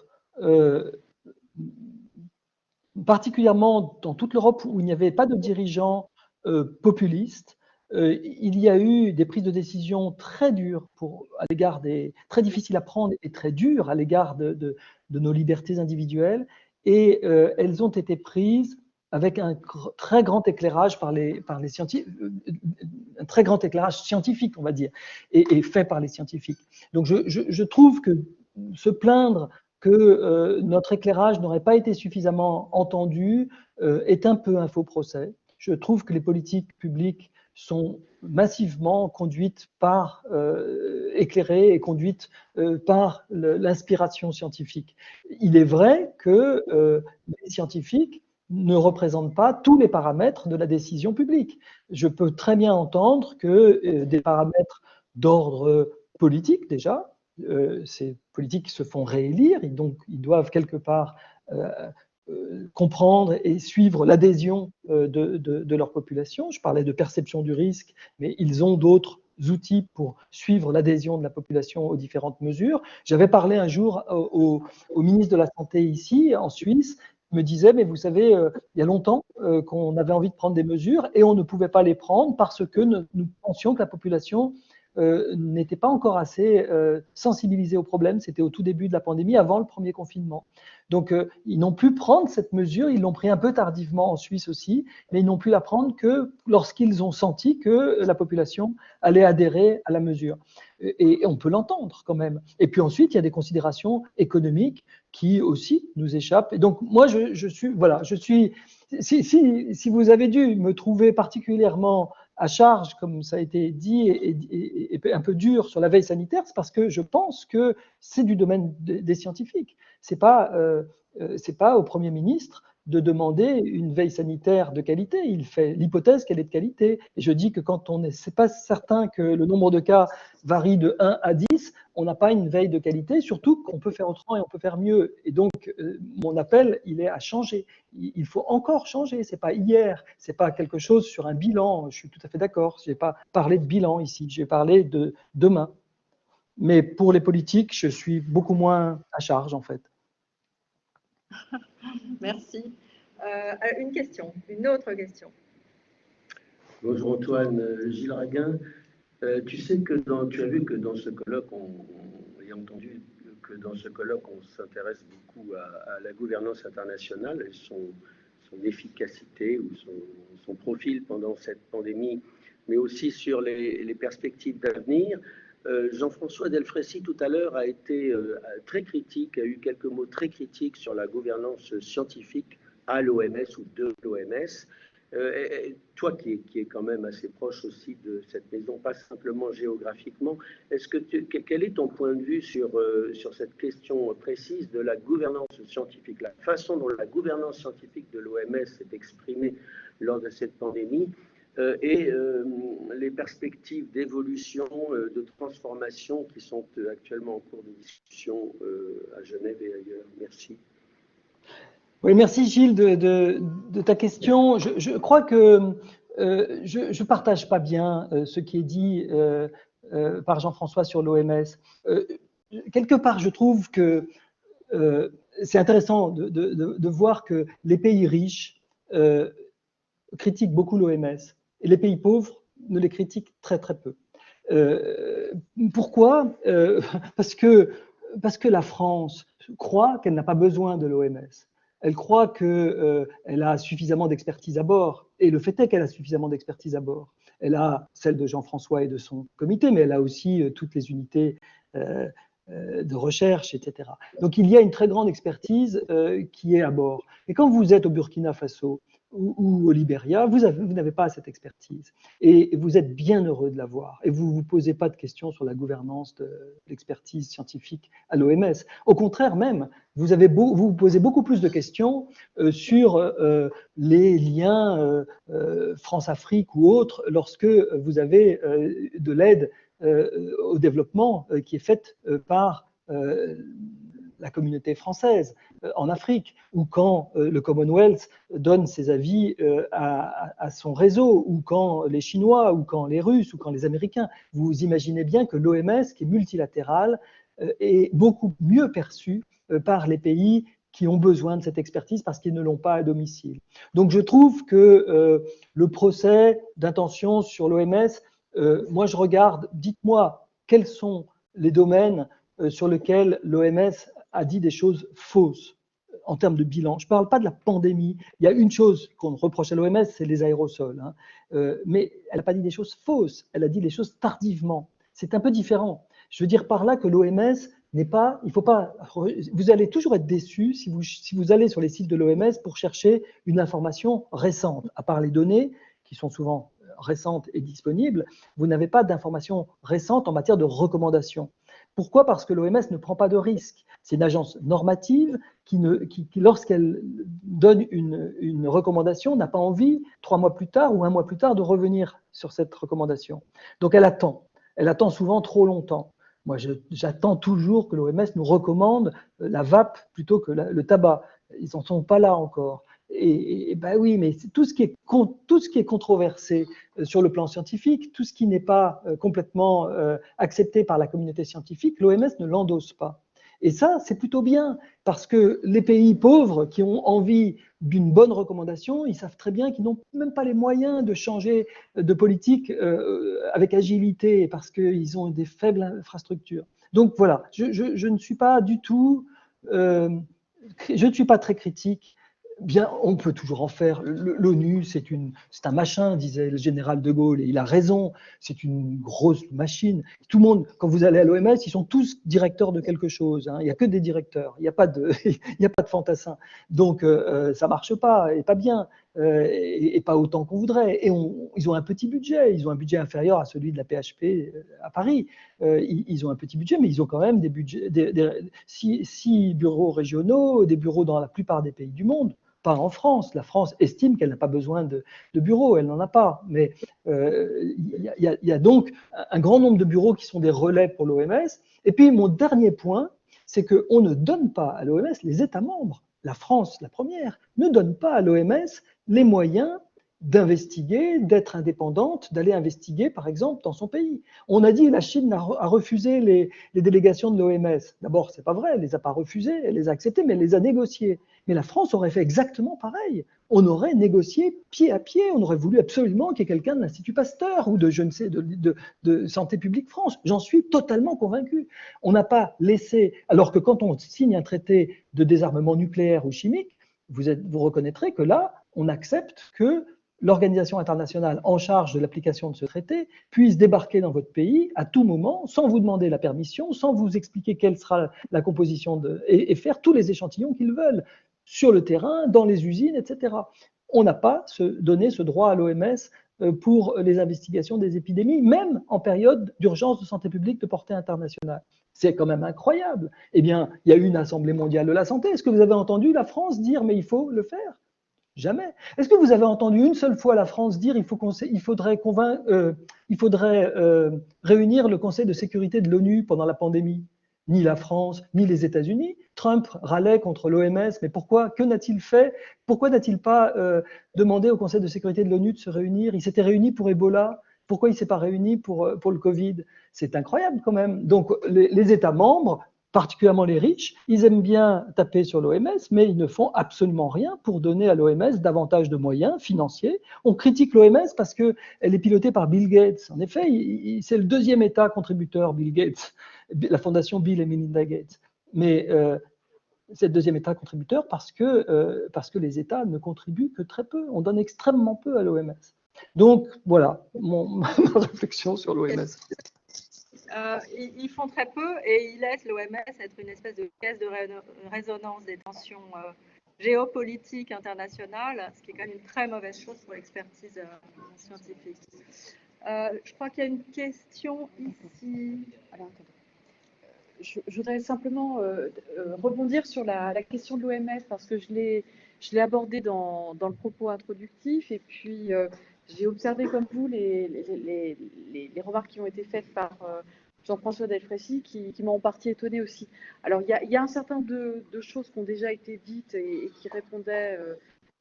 particulièrement dans toute l'Europe où il n'y avait pas de dirigeants populistes, il y a eu des prises de décision très dures à l'égard très difficiles à prendre et très dures à l'égard de nos libertés individuelles, et elles ont été prises avec un très grand éclairage par les scientifiques, un très grand éclairage scientifique, on va dire, et fait par les scientifiques. Donc je trouve que se plaindre que notre éclairage n'aurait pas été suffisamment entendu est un peu un faux procès. Je trouve que les politiques publiques sont massivement conduites éclairées et conduites par l'inspiration scientifique. Il est vrai que les scientifiques ne représentent pas tous les paramètres de la décision publique. Je peux très bien entendre que des paramètres d'ordre politique, déjà, ces politiques se font réélire, et donc ils doivent quelque part comprendre et suivre l'adhésion de leur population. Je parlais de perception du risque, mais ils ont d'autres outils pour suivre l'adhésion de la population aux différentes mesures. J'avais parlé un jour au ministre de la Santé ici, en Suisse, me disait, mais vous savez, il y a longtemps qu'on avait envie de prendre des mesures et on ne pouvait pas les prendre parce que nous pensions que la population n'était pas encore assez sensibilisée au problème. C'était au tout début de la pandémie, avant le premier confinement. Donc, ils n'ont pu prendre cette mesure, ils l'ont pris un peu tardivement en Suisse aussi, mais ils n'ont pu la prendre que lorsqu'ils ont senti que la population allait adhérer à la mesure. Et on peut l'entendre quand même. Et puis ensuite, il y a des considérations économiques qui aussi nous échappent. Et donc, moi, si vous avez dû me trouver particulièrement à charge, comme ça a été dit, et un peu dur sur la veille sanitaire, c'est parce que je pense que c'est du domaine des scientifiques. C'est pas au Premier ministre de demander une veille sanitaire de qualité. Il fait l'hypothèse qu'elle est de qualité. Et je dis que quand on n'est pas certain que le nombre de cas varie de 1 à 10, on n'a pas une veille de qualité, surtout qu'on peut faire autrement et on peut faire mieux. Et donc, mon appel, il est à changer. Il faut encore changer. C'est pas hier, c'est pas quelque chose sur un bilan. Je suis tout à fait d'accord. Je n'ai pas parlé de bilan ici. J'ai parlé de demain. Mais pour les politiques, je suis beaucoup moins à charge, en fait. Merci. Une autre question. Bonjour Antoine, Gilles Raguin. Tu sais que tu as vu que dans ce colloque, et entendu que dans ce colloque, on s'intéresse beaucoup à la gouvernance internationale et son efficacité ou son profil pendant cette pandémie, mais aussi sur les perspectives d'avenir. Jean-François Delfraissy, tout à l'heure, a été très critique, a eu quelques mots très critiques sur la gouvernance scientifique à l'OMS ou de l'OMS. Toi qui es quand même assez proche aussi de cette maison, pas simplement géographiquement, quel est ton point de vue sur cette question précise de la gouvernance scientifique, la façon dont la gouvernance scientifique de l'OMS s'est exprimée lors de cette pandémie et les perspectives d'évolution, de transformation qui sont actuellement en cours de discussion à Genève et ailleurs. Merci. Oui, merci Gilles de ta question. Je crois que je ne partage pas bien ce qui est dit par Jean-François sur l'OMS. Quelque part, je trouve que c'est intéressant de voir que les pays riches critiquent beaucoup l'OMS et les pays pauvres ne les critiquent très très peu. Pourquoi ? Parce que la France croit qu'elle n'a pas besoin de l'OMS. Elle croit qu'elle a suffisamment d'expertise à bord, et le fait est qu'elle a suffisamment d'expertise à bord. Elle a celle de Jean-François et de son comité, mais elle a aussi toutes les unités de recherche, etc. Donc il y a une très grande expertise qui est à bord. Et quand vous êtes au Burkina Faso ou au Libéria, vous n'avez pas cette expertise. Et vous êtes bien heureux de l'avoir. Et vous ne vous posez pas de questions sur la gouvernance de l'expertise scientifique à l'OMS. Au contraire même, vous vous posez beaucoup plus de questions sur les liens France-Afrique ou autres lorsque vous avez de l'aide au développement qui est faite par la communauté française en Afrique, ou quand le Commonwealth donne ses avis à son réseau, ou quand les Chinois, ou quand les Russes, ou quand les Américains. Vous imaginez bien que l'OMS, qui est multilatérale, est beaucoup mieux perçue par les pays qui ont besoin de cette expertise parce qu'ils ne l'ont pas à domicile. Donc je trouve que le procès d'intention sur l'OMS, moi je regarde, dites-moi quels sont les domaines sur lesquels l'OMS a dit des choses fausses en termes de bilan. Je ne parle pas de la pandémie. Il y a une chose qu'on reproche à l'OMS, c'est les aérosols. Mais elle n'a pas dit des choses fausses, elle a dit les choses tardivement. C'est un peu différent. Je veux dire par là que l'OMS n'est pas, il faut pas, vous allez toujours être déçu si vous allez sur les sites de l'OMS pour chercher une information récente. À part les données, qui sont souvent récentes et disponibles, vous n'avez pas d'informations récentes en matière de recommandations. Pourquoi? Parce que l'OMS ne prend pas de risques. C'est une agence normative qui lorsqu'elle donne une recommandation, n'a pas envie, 3 mois plus tard ou 1 mois plus tard, de revenir sur cette recommandation. Donc elle attend. Elle attend souvent trop longtemps. Moi, j'attends toujours que l'OMS nous recommande la vape plutôt que le tabac. Ils n'en sont pas là encore. Et ben oui, mais tout ce qui est controversé sur le plan scientifique, tout ce qui n'est pas complètement accepté par la communauté scientifique, l'OMS ne l'endosse pas. Et ça, c'est plutôt bien, parce que les pays pauvres qui ont envie d'une bonne recommandation, ils savent très bien qu'ils n'ont même pas les moyens de changer de politique avec agilité, parce qu'ils ont des faibles infrastructures. Donc voilà, je ne suis pas du tout, je ne suis pas très critique. Bien, on peut toujours en faire. L'ONU, c'est un machin, disait le général de Gaulle, et il a raison. C'est une grosse machine. Tout le monde, quand vous allez à l'OMS, ils sont tous directeurs de quelque chose. Il n'y a que des directeurs. Il n'y a pas de fantassins. Donc, ça marche pas, et pas bien, et pas autant qu'on voudrait. Et ils ont un petit budget. Ils ont un budget inférieur à celui de la PHP à Paris. Ils ont un petit budget, mais ils ont quand même des budgets, 6 bureaux régionaux, des bureaux dans la plupart des pays du monde. Pas en France. La France estime qu'elle n'a pas besoin de bureaux, elle n'en a pas. Mais il y a donc un grand nombre de bureaux qui sont des relais pour l'OMS. Et puis mon dernier point, c'est qu'on ne donne pas à l'OMS, les États membres, la France, la première, ne donne pas à l'OMS les moyens d'investiguer, d'être indépendante, d'aller investiguer, par exemple, dans son pays. On a dit que la Chine a refusé les délégations de l'OMS. D'abord, c'est pas vrai, elle les a pas refusées, elle les a acceptées, mais elle les a négociées. Mais la France aurait fait exactement pareil. On aurait négocié pied à pied, on aurait voulu absolument qu'il y ait quelqu'un de l'Institut Pasteur ou de Santé publique France. J'en suis totalement convaincu. On n'a pas laissé, alors que quand on signe un traité de désarmement nucléaire ou chimique, vous reconnaîtrez que là, on accepte que l'organisation internationale en charge de l'application de ce traité puisse débarquer dans votre pays à tout moment, sans vous demander la permission, sans vous expliquer quelle sera la composition et faire tous les échantillons qu'ils veulent sur le terrain, dans les usines, etc. On n'a pas donné ce droit à l'OMS pour les investigations des épidémies, même en période d'urgence de santé publique de portée internationale. C'est quand même incroyable. Eh bien, il y a eu une Assemblée mondiale de la santé. Est-ce que vous avez entendu la France dire « mais il faut le faire » ? Jamais. Est-ce que vous avez entendu une seule fois la France dire il faudrait réunir le Conseil de sécurité de l'ONU pendant la pandémie? Ni la France, ni les États-Unis. Trump râlait contre l'OMS, mais pourquoi? Que n'a-t-il fait? Pourquoi n'a-t-il pas demandé au Conseil de sécurité de l'ONU de se réunir? Il s'était réuni pour Ebola. Pourquoi il ne s'est pas réuni pour le Covid? C'est incroyable quand même. Donc les États membres, particulièrement les riches, ils aiment bien taper sur l'OMS, mais ils ne font absolument rien pour donner à l'OMS davantage de moyens financiers. On critique l'OMS parce qu'elle est pilotée par Bill Gates. En effet, c'est le deuxième État contributeur, Bill Gates, la fondation Bill et Melinda Gates. Mais c'est le deuxième État contributeur parce que les États ne contribuent que très peu. On donne extrêmement peu à l'OMS. Donc voilà ma réflexion sur l'OMS. Ils font très peu et ils laissent l'OMS être une espèce de caisse de résonance des tensions géopolitiques internationales, ce qui est quand même une très mauvaise chose pour l'expertise scientifique. Je crois qu'il y a une question ici. Alors, je voudrais simplement rebondir sur la question de l'OMS parce que je l'ai abordée dans le propos introductif et puis j'ai observé comme vous les remarques qui ont été faites par Jean-François Delfraissy qui m'a en partie étonnée aussi. Alors, il y a un certain nombre de choses qui ont déjà été dites et qui répondaient,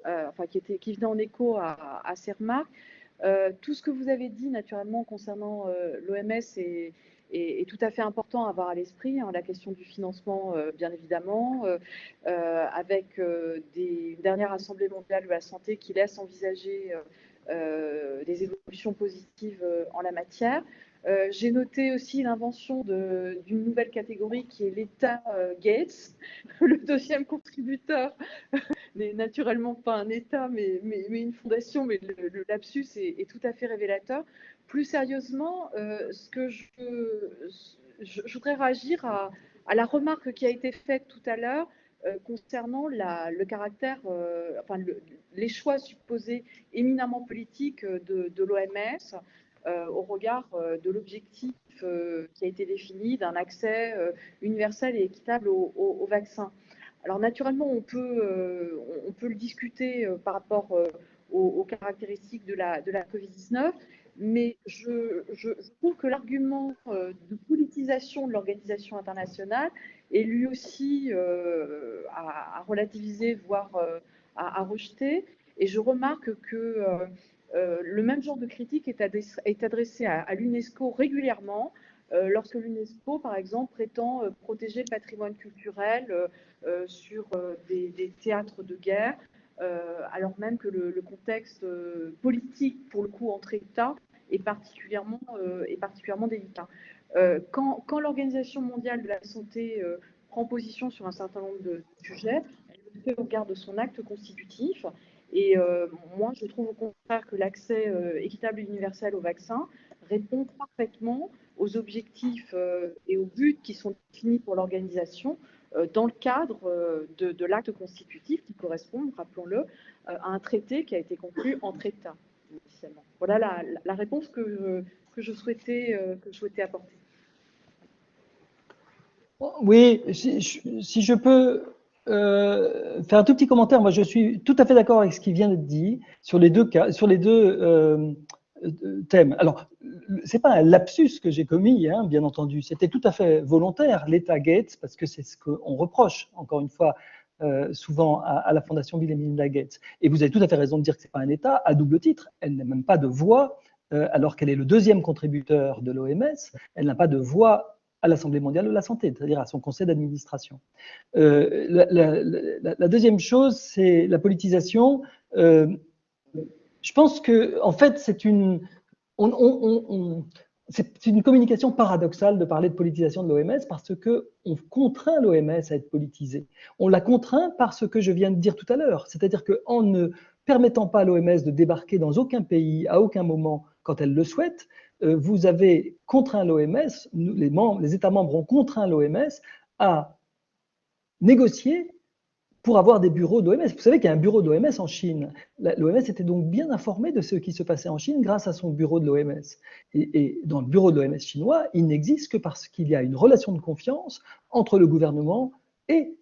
enfin, qui venaient en écho à ces remarques. Tout ce que vous avez dit, naturellement, concernant l'OMS est tout à fait important à avoir à l'esprit, hein, la question du financement, bien évidemment, avec une dernière Assemblée mondiale de la santé qui laisse envisager des évolutions positives en la matière. J'ai noté aussi l'invention d'une nouvelle catégorie qui est l'État Gates, le deuxième contributeur n'est naturellement pas un État, mais une fondation, mais le lapsus est tout à fait révélateur. Plus sérieusement, ce que je voudrais réagir à la remarque qui a été faite tout à l'heure concernant le caractère, enfin les choix supposés éminemment politiques de l'OMS au regard de l'objectif qui a été défini d'un accès universel et équitable au vaccin. Alors naturellement, on peut le discuter par rapport aux caractéristiques de la COVID-19, mais je trouve que l'argument de politisation de l'organisation internationale est lui aussi à relativiser, voire à rejeter. Et je remarque que le même genre de critique est adressé à l'UNESCO régulièrement, lorsque l'UNESCO, par exemple, prétend protéger le patrimoine culturel sur des théâtres de guerre, alors même que le contexte politique, pour le coup, entre États, est particulièrement délicat. Quand l'Organisation mondiale de la santé prend position sur un certain nombre de sujets, elle le fait au regard de son acte constitutif. Et moi, je trouve au contraire que l'accès équitable et universel au vaccin répond parfaitement aux objectifs et aux buts qui sont définis pour l'organisation dans le cadre de l'acte constitutif qui correspond, rappelons-le, à un traité qui a été conclu entre États initialement. Voilà la réponse que je souhaitais apporter. Oui, si je peux faire un tout petit commentaire, moi je suis tout à fait d'accord avec ce qui vient d'être dit sur les deux cas, sur les deux thèmes. Alors, c'est pas un lapsus que j'ai commis, hein, bien entendu, c'était tout à fait volontaire, l'État Gates, parce que c'est ce qu'on reproche, encore une fois, souvent à la Fondation Bill et Melinda Gates. Et vous avez tout à fait raison de dire que c'est pas un État, à double titre, elle n'a même pas de voix, alors qu'elle est le deuxième contributeur de l'OMS, elle n'a pas de voix à l'Assemblée mondiale de la santé, c'est-à-dire à son conseil d'administration. La deuxième chose, c'est la politisation. Je pense que, en fait, c'est une communication paradoxale de parler de politisation de l'OMS parce que on contraint l'OMS à être politisée. On la contraint parce que je viens de dire tout à l'heure, c'est-à-dire qu'en ne permettant pas à l'OMS de débarquer dans aucun pays à aucun moment quand elle le souhaite, vous avez contraint l'OMS, les États membres ont contraint l'OMS à négocier pour avoir des bureaux de l'OMS. Vous savez qu'il y a un bureau de l'OMS en Chine. L'OMS était donc bien informée de ce qui se passait en Chine grâce à son bureau de l'OMS. Et dans le bureau de l'OMS chinois, il n'existe que parce qu'il y a une relation de confiance entre le gouvernement et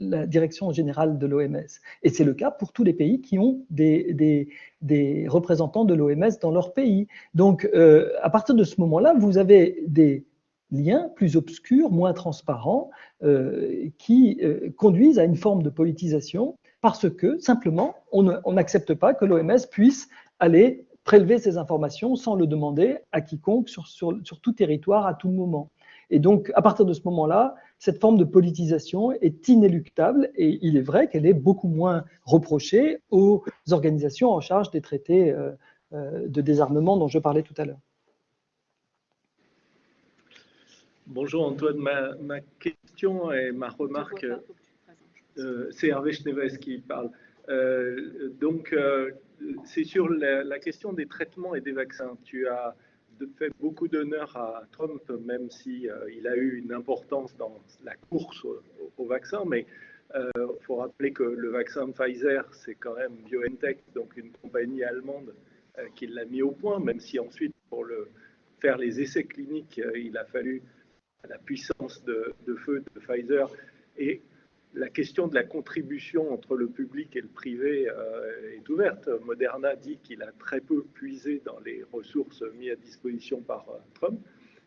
la direction générale de l'OMS. Et c'est le cas pour tous les pays qui ont des représentants de l'OMS dans leur pays. Donc, à partir de ce moment-là, vous avez des liens plus obscurs, moins transparents, qui conduisent à une forme de politisation parce que, simplement, on n'accepte pas que l'OMS puisse aller prélever ces informations sans le demander à quiconque sur tout territoire à tout moment. Et donc, à partir de ce moment-là, cette forme de politisation est inéluctable et il est vrai qu'elle est beaucoup moins reprochée aux organisations en charge des traités de désarmement dont je parlais tout à l'heure. Bonjour Antoine, ma question et ma remarque, c'est Hervé Schneves qui parle. C'est sur la question des traitements et des vaccins. Tu as fait beaucoup d'honneur à Trump, même si il a eu une importance dans la course au vaccin, mais il faut rappeler que le vaccin Pfizer, c'est quand même BioNTech, donc une compagnie allemande qui l'a mis au point, même si ensuite, pour faire les essais cliniques, il a fallu la puissance de feu de Pfizer. Et la question de la contribution entre le public et le privé est ouverte. Moderna dit qu'il a très peu puisé dans les ressources mises à disposition par Trump.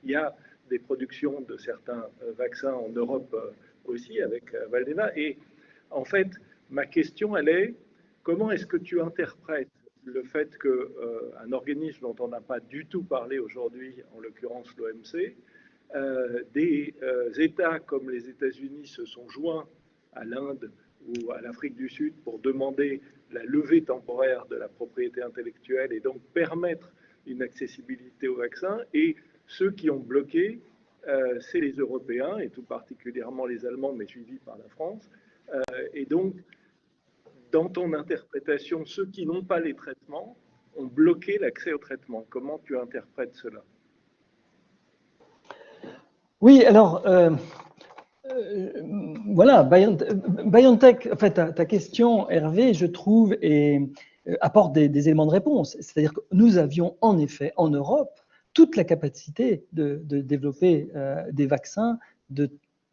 Il y a des productions de certains vaccins en Europe aussi, avec Valneva. Et en fait, ma question, elle est, comment est-ce que tu interprètes le fait qu'un organisme dont on n'a pas du tout parlé aujourd'hui, en l'occurrence l'OMC, des États comme les États-Unis se sont joints à l'Inde ou à l'Afrique du Sud pour demander la levée temporaire de la propriété intellectuelle et donc permettre une accessibilité au vaccin, et ceux qui ont bloqué, c'est les Européens, et tout particulièrement les Allemands, mais suivis par la France. Et donc, dans ton interprétation, ceux qui n'ont pas les traitements ont bloqué l'accès au traitement. Comment tu interprètes cela? Oui, alors, voilà, BioNTech, en fait, ta question, Hervé, je trouve, apporte des éléments de réponse. C'est-à-dire que nous avions en effet, en Europe, toute la capacité de développer des vaccins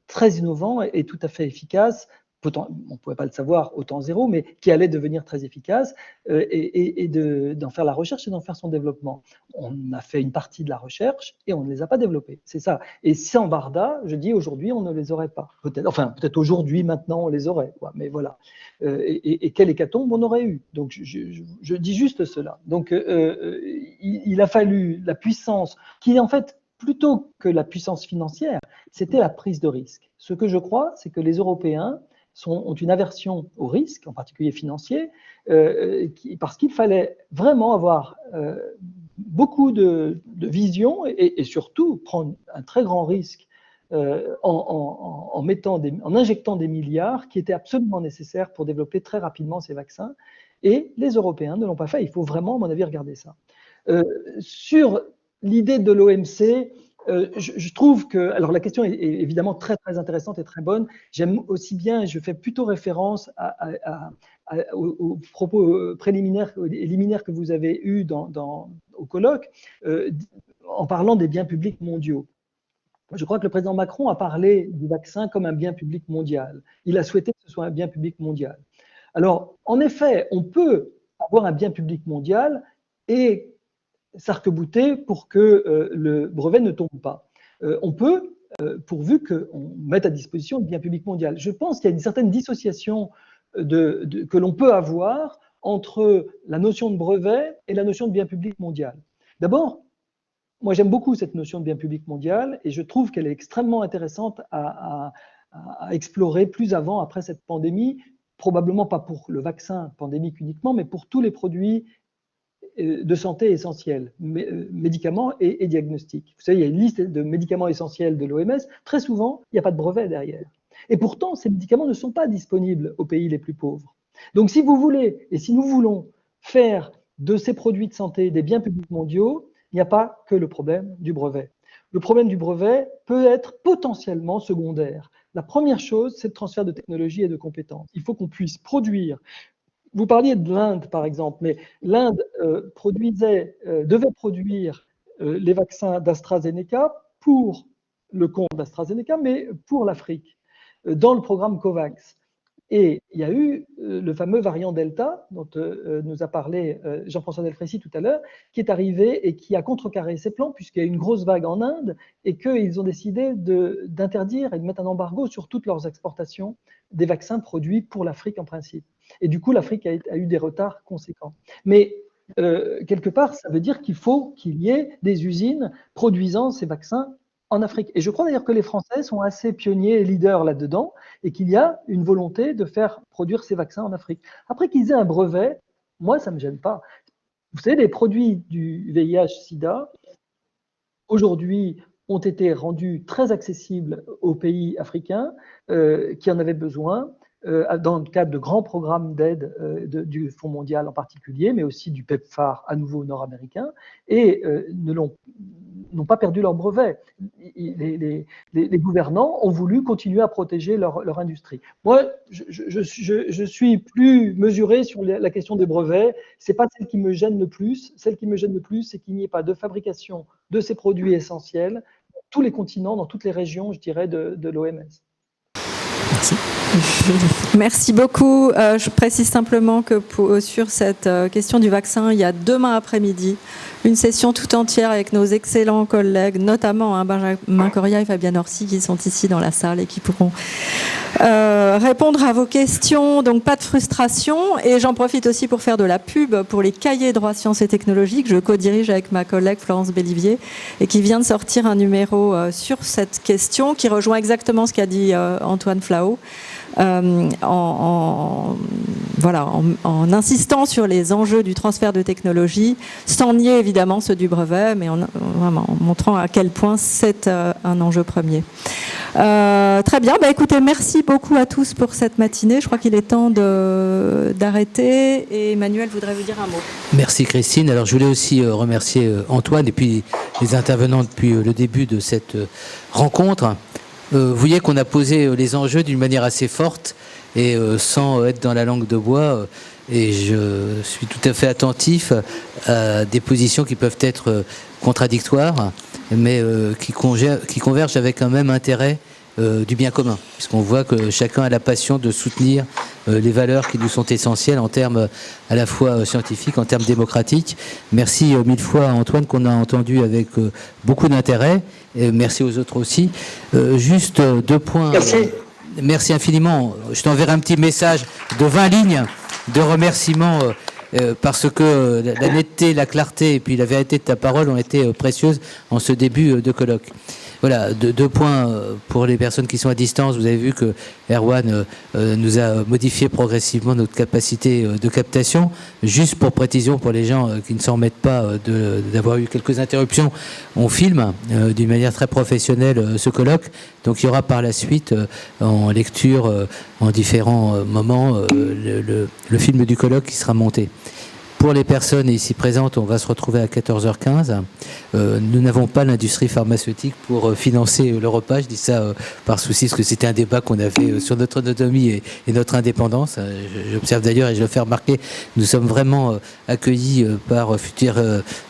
très innovants et tout à fait efficaces. On ne pouvait pas le savoir au temps zéro, mais qui allait devenir très efficace et d'en faire la recherche et d'en faire son développement. On a fait une partie de la recherche et on ne les a pas développés, c'est ça. Et sans BARDA, je dis aujourd'hui, on ne les aurait pas. Peut-être aujourd'hui, maintenant, on les aurait, quoi, mais voilà. Et quelle hécatombe on aurait eu. Donc, je dis juste cela. Donc, il a fallu la puissance qui, en fait, plutôt que la puissance financière, c'était la prise de risque. Ce que je crois, c'est que les Européens ont une aversion au risque, en particulier financier, parce qu'il fallait vraiment avoir beaucoup de vision et surtout prendre un très grand risque en injectant des milliards qui étaient absolument nécessaires pour développer très rapidement ces vaccins. Et les Européens ne l'ont pas fait. Il faut vraiment, à mon avis, regarder ça. Sur l'idée de l'OMC, je trouve que, alors la question est évidemment très très intéressante et très bonne. J'aime aussi bien, je fais plutôt référence aux propos préliminaires et liminaires que vous avez eus au colloque, en parlant des biens publics mondiaux. Je crois que le président Macron a parlé du vaccin comme un bien public mondial. Il a souhaité que ce soit un bien public mondial. Alors, en effet, on peut avoir un bien public mondial et s'arc-bouter pour que le brevet ne tombe pas. On peut, pourvu qu'on mette à disposition le bien public mondial. Je pense qu'il y a une certaine dissociation que l'on peut avoir entre la notion de brevet et la notion de bien public mondial. D'abord, moi j'aime beaucoup cette notion de bien public mondial et je trouve qu'elle est extrêmement intéressante à explorer plus avant, après cette pandémie, probablement pas pour le vaccin pandémique uniquement, mais pour tous les produits de santé essentiels, médicaments et diagnostics. Vous savez, il y a une liste de médicaments essentiels de l'OMS. Très souvent, il n'y a pas de brevet derrière. Et pourtant, ces médicaments ne sont pas disponibles aux pays les plus pauvres. Donc, si vous voulez, et si nous voulons faire de ces produits de santé des biens publics mondiaux, il n'y a pas que le problème du brevet. Le problème du brevet peut être potentiellement secondaire. La première chose, c'est le transfert de technologie et de compétences. Il faut qu'on puisse produire. Vous parliez de l'Inde, par exemple, mais l'Inde devait produire les vaccins d'AstraZeneca pour le compte d'AstraZeneca, mais pour l'Afrique, dans le programme COVAX. Et il y a eu le fameux variant Delta, dont nous a parlé Jean-François Delfrécy tout à l'heure, qui est arrivé et qui a contrecarré ses plans, puisqu'il y a eu une grosse vague en Inde, et qu'ils ont décidé d'interdire et de mettre un embargo sur toutes leurs exportations des vaccins produits pour l'Afrique en principe. Et du coup, l'Afrique a eu des retards conséquents. Mais quelque part, ça veut dire qu'il faut qu'il y ait des usines produisant ces vaccins en Afrique. Et je crois d'ailleurs que les Français sont assez pionniers et leaders là-dedans et qu'il y a une volonté de faire produire ces vaccins en Afrique. Après qu'ils aient un brevet, moi, ça ne me gêne pas. Vous savez, les produits du VIH-Sida, aujourd'hui, ont été rendus très accessibles aux pays africains qui en avaient besoin, dans le cadre de grands programmes d'aide du Fonds mondial en particulier, mais aussi du PEPFAR à nouveau nord-américain, et n'ont pas perdu leur brevet. Les gouvernants ont voulu continuer à protéger leur industrie. Moi, je suis plus mesuré sur la question des brevets. Ce n'est pas celle qui me gêne le plus. Celle qui me gêne le plus, c'est qu'il n'y ait pas de fabrication de ces produits essentiels dans tous les continents, dans toutes les régions, je dirais, de l'OMS. Merci. Merci beaucoup. Je précise simplement que sur cette question du vaccin, il y a demain après-midi une session tout entière avec nos excellents collègues, notamment Benjamin Coria et Fabienne Orsi, qui sont ici dans la salle et qui pourront répondre à vos questions. Donc pas de frustration. Et j'en profite aussi pour faire de la pub pour les cahiers droit, sciences et technologies que je co-dirige avec ma collègue Florence Bellivier et qui vient de sortir un numéro sur cette question qui rejoint exactement ce qu'a dit Antoine Flao. En insistant sur les enjeux du transfert de technologie, sans nier évidemment ceux du brevet, mais en montrant à quel point c'est un enjeu premier. Très bien, écoutez, merci beaucoup à tous pour cette matinée. Je crois qu'il est temps d'arrêter et Emmanuel voudrait vous dire un mot. Merci Christine. Alors je voulais aussi remercier Antoine et puis les intervenants depuis le début de cette rencontre. Vous voyez qu'on a posé les enjeux d'une manière assez forte et sans être dans la langue de bois. Et je suis tout à fait attentif à des positions qui peuvent être contradictoires, mais qui convergent avec un même intérêt du bien commun, puisqu'on voit que chacun a la passion de soutenir les valeurs qui nous sont essentielles en termes à la fois scientifiques, en termes démocratiques. Merci mille fois à Antoine qu'on a entendu avec beaucoup d'intérêt, et merci aux autres aussi. Juste 2 points. Merci infiniment. Je t'enverrai un petit message de 20 lignes de remerciements parce que la netteté, la clarté et puis la vérité de ta parole ont été précieuses en ce début de colloque. Voilà, 2 points pour les personnes qui sont à distance. Vous avez vu que Erwan nous a modifié progressivement notre capacité de captation. Juste pour précision, pour les gens qui ne s'en remettent pas d'avoir eu quelques interruptions, on filme d'une manière très professionnelle ce colloque. Donc il y aura par la suite en lecture, en différents moments, le film du colloque qui sera monté. Pour les personnes ici présentes, on va se retrouver à 14h15. Nous n'avons pas l'industrie pharmaceutique pour financer le repas. Je dis ça par souci, parce que c'était un débat qu'on avait sur notre autonomie et notre indépendance. J'observe d'ailleurs, et je le fais remarquer, nous sommes vraiment accueillis par Futur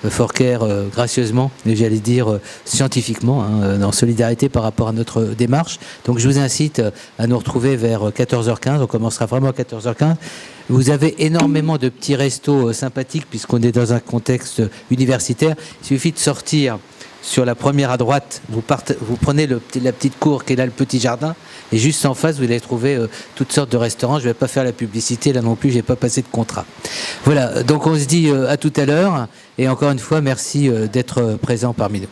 Forcare gracieusement, et j'allais dire scientifiquement, en solidarité par rapport à notre démarche. Donc je vous incite à nous retrouver vers 14h15. On commencera vraiment à 14h15. Vous avez énormément de petits restos sympathiques puisqu'on est dans un contexte universitaire. Il suffit de sortir sur la première à droite, vous prenez la petite cour qui est là, le petit jardin, et juste en face, vous allez trouver toutes sortes de restaurants. Je ne vais pas faire la publicité, là non plus, je n'ai pas passé de contrat. Voilà, donc on se dit à tout à l'heure, et encore une fois, merci d'être présent parmi nous.